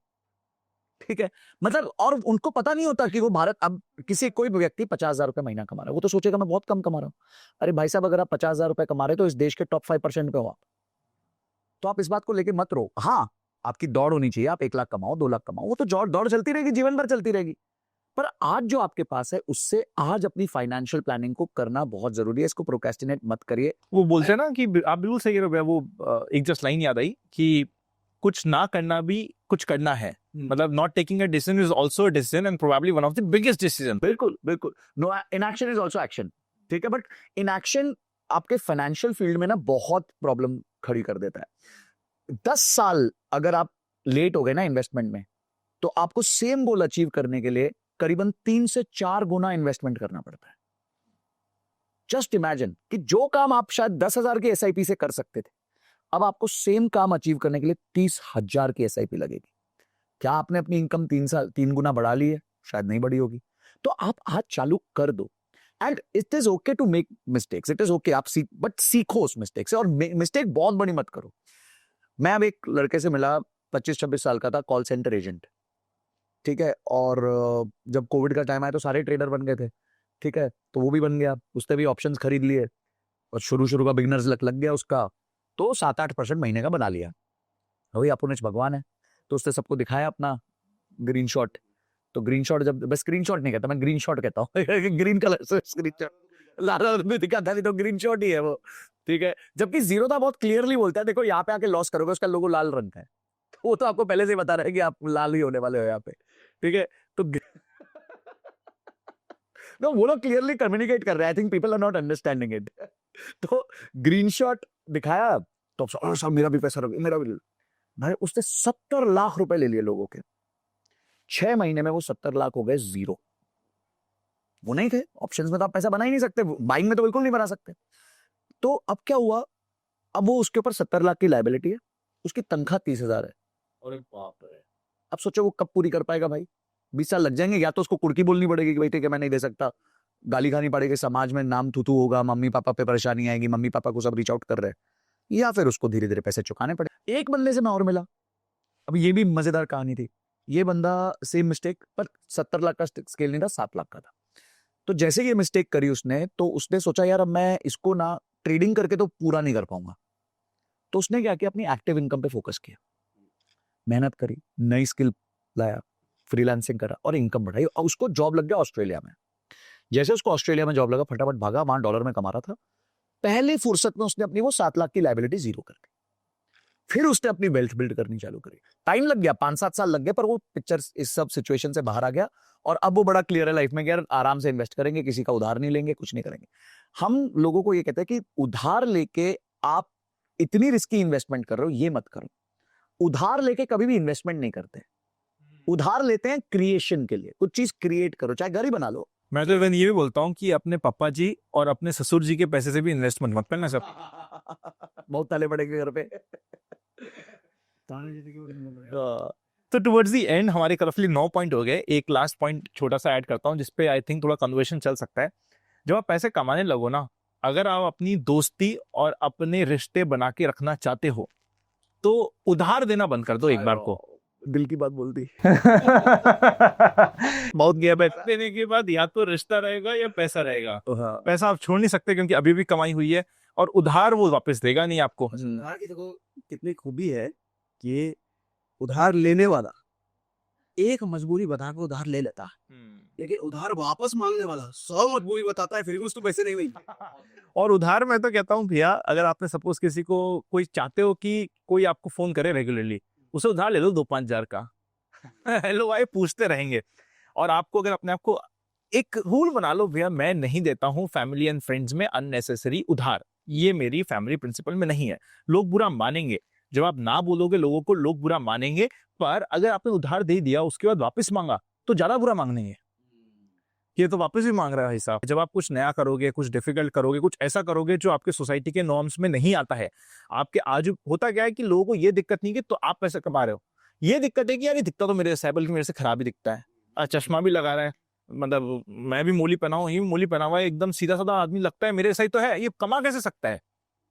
ठीक है, मतलब, और उनको पता नहीं होता कि वो भारत, अब किसी कोई भी व्यक्ति 50,000 रुपए महीना कमा रहा है, वो तो सोचेगा मैं बहुत कम कमा रहा हूं। अरे भाई साहब, अगर आप 50,000 रुपए कमा रहे तो इस देश के टॉप 5% पे हो आप। तो आप इस बात को लेके मत रो। हाँ, आपकी दौड़ होनी चाहिए, आप 1 लाख कमाओ, 2 लाख कमाओ, वो तो दौड़ चलती रहेगी, जीवन भर चलती रहेगी। पर आज जो आपके पास है, उससे आज अपनी फाइनेंशियल प्लानिंग को करना बहुत जरूरी है। इसको प्रोक्रेस्टिनेट मत करिए। वो बोलते हैं ना कि आप बिल्कुल सही कह रहे हो। वो एक जस्ट लाइन याद आई कि कुछ ना करना भी कुछ करना है। मतलब not taking a decision is also a decision and probably one of the biggest decision. बिल्कुल बिल्कुल, no, inaction is also action. ठीक है, बट इनएक्शन आपके फाइनेंशियल फील्ड में ना बहुत प्रॉब्लम खड़ी कर देता है। 10 साल अगर आप लेट हो गए ना इन्वेस्टमेंट में, तो आपको सेम गोल अचीव करने के लिए करीबन 3 से 4 गुना इन्वेस्टमेंट करना पड़ता है। जस्ट इमेजिन कि जो काम आप शायद 10,000 की एसआईपी से कर सकते थे, अब आपको सेम काम अचीव करने के लिए 30,000 की एसआईपी लगेगी। क्या आपने अपनी इनकम 3 गुना बढ़ा ली है? शायद नहीं बढ़ी होगी। तो आप आज चालू कर दो। And it is okay to make mistakes, it is okay, आप बट सीखो उस मिस्टेक से, और मिस्टेक बहुत बड़ी मत करो। मैं अब एक लड़के से मिला, 25-26 साल का था, कॉल सेंटर एजेंट। ठीक है, और जब कोविड का टाइम आया तो सारे ट्रेडर बन गए थे। ठीक है, तो वो भी बन गया, उसने भी ऑप्शंस खरीद लिए, और शुरू का बिगनर्स लग गया उसका, तो 7-8% महीने का बना लिया। वही अपुनिच भगवान है। तो उसने सबको दिखाया अपना ग्रीन शॉट। तो ग्रीन शॉट, जब मैं स्क्रीन शॉट नहीं कहता, मैं ग्रीन शॉट कहता हूँ ग्रीन कलर से स्क्रीन शॉट लाल में दिखाता है, तो ग्रीन शॉट ही है वो। ठीक है, जबकि जीरो था बहुत क्लियरली बोलता है, देखो यहाँ पे आके लॉस करोगे, उसका लोगो लाल रंग का है। वो तो आपको पहले से ही बता रहा है कि आप लाल ही होने वाले हो यहाँ पे। ठीक है, तो no, वो लोग क्लियरली कम्युनिकेट कर रहे हैं। I think people are not understanding it. तो ग्रीन शॉट दिखाया, तो सब मेरा भी पैसा रख, मेरा भी। भाई उसने 70 लाख रुपए ले लिए लोगों के। 6 महीने में वो 70 लाख हो गए जीरो। वो नहीं थे ऑप्शंस में, तो आप पैसा बना ही नहीं सकते, बाइंग में तो बिल्कुल नहीं बना सकते। तो अब क्या हुआ, अब वो उसके ऊपर 70 लाख की लायबिलिटी है, उसकी तनख्वाह 30,000 है। अरे बाप रे। अब सोचो वो कब पूरी कर पाएगा भाई? 20 साल लग जाएंगे। या तो उसको कुड़की बोलनी पड़ेगी कि भाई ठीक है मैं नहीं दे सकता, गाली खानी पड़ेगी, समाज में नाम थूथू होगा, मम्मी पापा पे परेशानी आएगी, मम्मी पापा को सब रीच आउट कर रहे हैं, या फिर उसको धीरे धीरे पैसे चुकाने पड़े। एक बंदे से मैं और मिला, अब ये भी मजेदार कहानी थी। ये बंदा सेम मिस्टेक, पर 70 लाख का स्केल नहीं था, 7 लाख का था। तो जैसे ये मिस्टेक करी उसने, तो उसने सोचा यार अब मैं इसको ना ट्रेडिंग करके तो पूरा नहीं कर पाऊंगा। तो उसने क्या किया, अपनी एक्टिव इनकम पे फोकस किया, मेहनत करी, नई स्किल लाया, फ्रीलांसिंग करा और इनकम बढ़ाई और उसको जॉब लग गया ऑस्ट्रेलिया में। जैसे उसको ऑस्ट्रेलिया में जॉब लगा, फटाफट भागा, वहां डॉलर में कमा रहा था। पहले फुर्सत में उसने अपनी वो 7 लाख की लायबिलिटी जीरो कर दी। फिर उसने अपनी वेल्थ बिल्ड करनी चालू करी। टाइम लग गया, 5-7 साल लग गए, पर वो पिक्चर इस सब सिचुएशन से बाहर आ गया और अब वो बड़ा क्लियर है लाइफ में कि यार आराम से इन्वेस्ट करेंगे, किसी का उधार नहीं लेंगे, कुछ नहीं करेंगे। हम लोगों को ये कहते हैं कि उधार लेके आप इतनी रिस्की इन्वेस्टमेंट कर रहे हो, ये मत करो। उधार लेके कभी भी इन्वेस्टमेंट नहीं करते, उधार लेते हैं क्रिएशन के लिए। कुछ चीज क्रिएट करो, चाहे घर ही बना लो। मैं तो इवन ये भी बोलता हूँ कि अपने पापा जी और अपने ससुर जी के पैसे से भी इन्वेस्टमेंट मत करना सब। बहुत ताले पड़ेंगे घर पे। तो टुवर्ड्स द एंड हमारे रफली 9 पॉइंट हो गए। एक लास्ट पॉइंट छोटा सा ऐड करता हूँ जिसपे आई थिंक थोड़ा कन्वर्सेशन चल सकता है। जब आप पैसे कमाने लगो ना, अगर आप अपनी दोस्ती और अपने रिश्ते बना के रखना चाहते हो तो उधार देना बंद कर दो एक बार को। दिल की बात बोल दी। बहुत गया पैसा देने के बाद या तो रिश्ता रहेगा या पैसा रहेगा। हाँ। पैसा आप छोड़ नहीं सकते क्योंकि अभी भी कमाई हुई है, और उधार वो वापस देगा नहीं आपको। उधार की देखो कितनी खूबी है कि उधार लेने वाला एक मजबूरी बता के उधार ले लेता है, लेकिन उधार वापस मांगने वाला 100 मजबूरी बताता है, फिर भी उसको पैसे नहीं मिलते। और उधार मैं तो कहता हूँ भैया, अगर आपने सपोज किसी को कोई चाहते हो कि कोई आपको फोन करे रेगुलरली, उसे उधार ले लो 2-5 हजार का। हेलो भाई, पूछते रहेंगे। और आपको अगर अपने आप को एक रूल बना लो, भैया मैं नहीं देता हूँ फैमिली एंड फ्रेंड्स में अननेसेसरी उधार, ये मेरी फैमिली प्रिंसिपल में नहीं है। लोग बुरा मानेंगे, जब आप ना बोलोगे लोगों को, लोग बुरा मानेंगे, पर अगर आपने उधार दे दिया उसके बाद वापस मांगा तो ज्यादा बुरा मांगेंगे। ये तो वापस भी मांग रहा है हिसाब। जब आप कुछ नया करोगे, कुछ डिफिकल्ट करोगे, कुछ ऐसा करोगे जो आपके सोसाइटी के नॉर्म्स में नहीं आता है, आपके आज होता क्या है कि लोगों को ये दिक्कत नहीं कि तो आप पैसे कमा रहे हो, ये दिक्कत है कि यार ये दिखता तो मेरे सैबल की मेरे से खराब ही दिखता है, चश्मा भी लगा रहा है, मतलब मैं भी मूली पहना हूँ, ये भी मूली पहना हुआ है, एकदम सीधा साधा आदमी लगता है, मेरे सही तो है, ये कमा कैसे सकता है,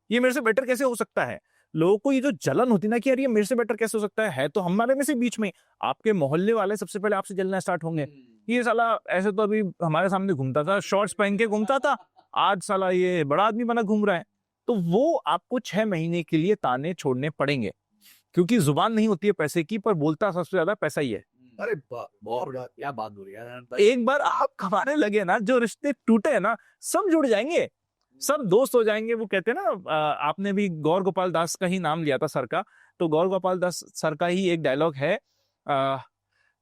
ये मेरे से बेटर कैसे हो सकता है। लोगों को ये जो जलन होती ना कि यार ये मेरे से बेटर कैसे हो सकता है तो हमारे में से बीच में आपके मोहल्ले वाले सबसे पहले आपसे जलना स्टार्ट होंगे। ये साला ऐसे तो अभी हमारे सामने घूमता था, शॉर्ट्स पहन के घूमता था, आज साला ये बड़ा आदमी बना घूम रहा है। तो वो आपको 6 महीने के लिए ताने छोड़ने पड़ेंगे, क्योंकि जुबान नहीं होती है पैसे की, पर बोलता सबसे ज्यादा पैसा ही है। अरे बहुत क्या बात हो रही है। एक बार आप कमाने लगे ना, जो रिश्ते टूटे हैं ना सब जुड़ जाएंगे, सब दोस्त हो जाएंगे। वो कहते हैं ना, आपने भी गौर गोपाल दास का ही नाम लिया था सर का, तो गौर गोपाल दास सर का ही एक डायलॉग है,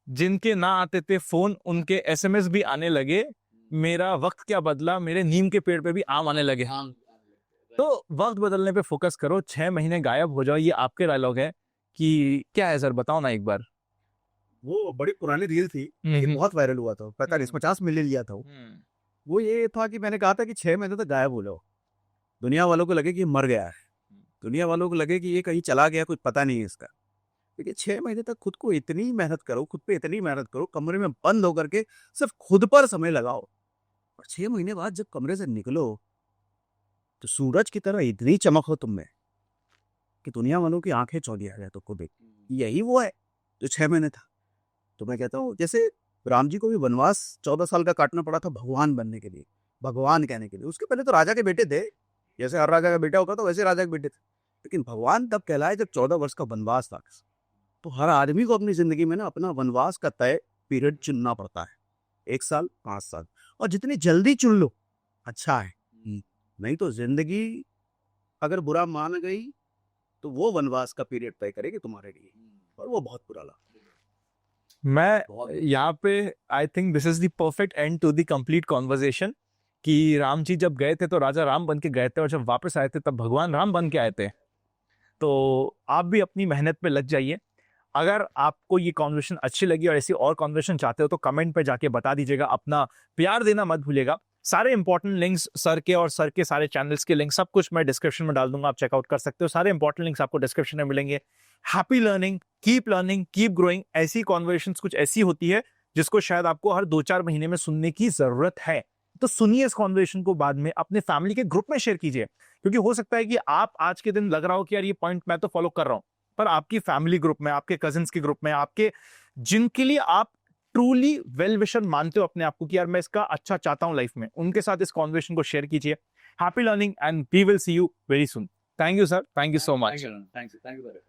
जिनके ना आते थे फोन उनके एसएमएस भी आने लगे, मेरा वक्त क्या बदला, मेरे नीम के पेड़ पे भी आम आने लगे। तो वक्त बदलने पे फोकस करो, 6 महीने गायब हो जाओ, ये आपके डायलॉग है। कि क्या है सर, बताओ ना एक बार। वो बड़ी पुरानी रील थी, बहुत वायरल हुआ था, 45-50 मिलियन लिया था वो ये था कि मैंने कहा था कि 6 महीने तक गायब हो जाओ, दुनिया वालों को लगे कि मर गया है, दुनिया वालों को लगे कि ये कहीं चला गया, कुछ पता नहीं है इसका। क्योंकि 6 महीने तक खुद को इतनी मेहनत करो, खुद पे इतनी मेहनत करो, कमरे में बंद होकर के सिर्फ खुद पर समय लगाओ, और 6 महीने बाद जब कमरे से निकलो तो सूरज की तरह इतनी चमक हो तुम में कि दुनिया वालों की आंखें चौंधी आ जाए तुमको देख। यही वो है जो 6 महीने था। तो मैं कहता हूँ जैसे राम जी को भी वनवास 14 साल का काटना पड़ा था भगवान बनने के लिए, भगवान कहने के लिए। उसके पहले तो राजा के बेटे थे, जैसे हर राजा का बेटा होता तो वैसे राजा के बेटे थे, लेकिन भगवान तब कहलाए जब 14 वर्ष का वनवास था। तो हर आदमी को अपनी जिंदगी में ना अपना वनवास का तय पीरियड चुनना पड़ता है, 1 साल 5 साल, और जितनी जल्दी चुन लो अच्छा है। नहीं तो जिंदगी अगर बुरा मान गई तो वो वनवास का पीरियड तय करेगी तुम्हारे लिए, और वो बहुत बुरा लगा। मैं यहाँ पे I think this is the perfect end to the complete conversation, कि राम जी जब गए थे तो राजा राम बन के गए थे, और जब वापस आए थे तब भगवान राम बन के आए थे। तो आप भी अपनी मेहनत पे लग जाइए। अगर आपको ये कॉन्वर्सेशन अच्छी लगी और ऐसी और कॉन्वर्सेशन चाहते हो तो कमेंट पे जाके बता दीजिएगा, अपना प्यार देना मत भूलिएगा। सारे इंपॉर्टेंट लिंक्स सर के और सर के सारे चैनल्स के लिंक सब कुछ मैं डिस्क्रिप्शन में डाल दूंगा, आप चेकआउट कर सकते हो। सारे इंपॉर्टेंट लिंक्स आपको डिस्क्रिप्शन में मिलेंगे। Happy learning, keep growing. ऐसी कॉन्वर्सेशंस कुछ ऐसी होती है जिसको शायद आपको हर 2-4 महीने में सुनने की जरूरत है, तो सुनिए इस कॉन्वर्सेशन को, बाद में अपने फैमिली के ग्रुप में शेयर कीजिए, क्योंकि हो सकता है कि आप आज के दिन लग रहा हो कि यार ये पॉइंट मैं तो फॉलो कर रहा हूं, पर आपकी फैमिली ग्रुप में, आपके कजिन्स के ग्रुप में, आपके जिनके लिए आप ट्रूली वेल विशर मानते हो अपने आप को कि यार मैं इसका अच्छा चाहता हूं लाइफ में, उनके साथ इस कॉन्वर्सेशन को शेयर कीजिए। Happy learning and we will see you very soon. Thank you sir, thank you so much. Thank you.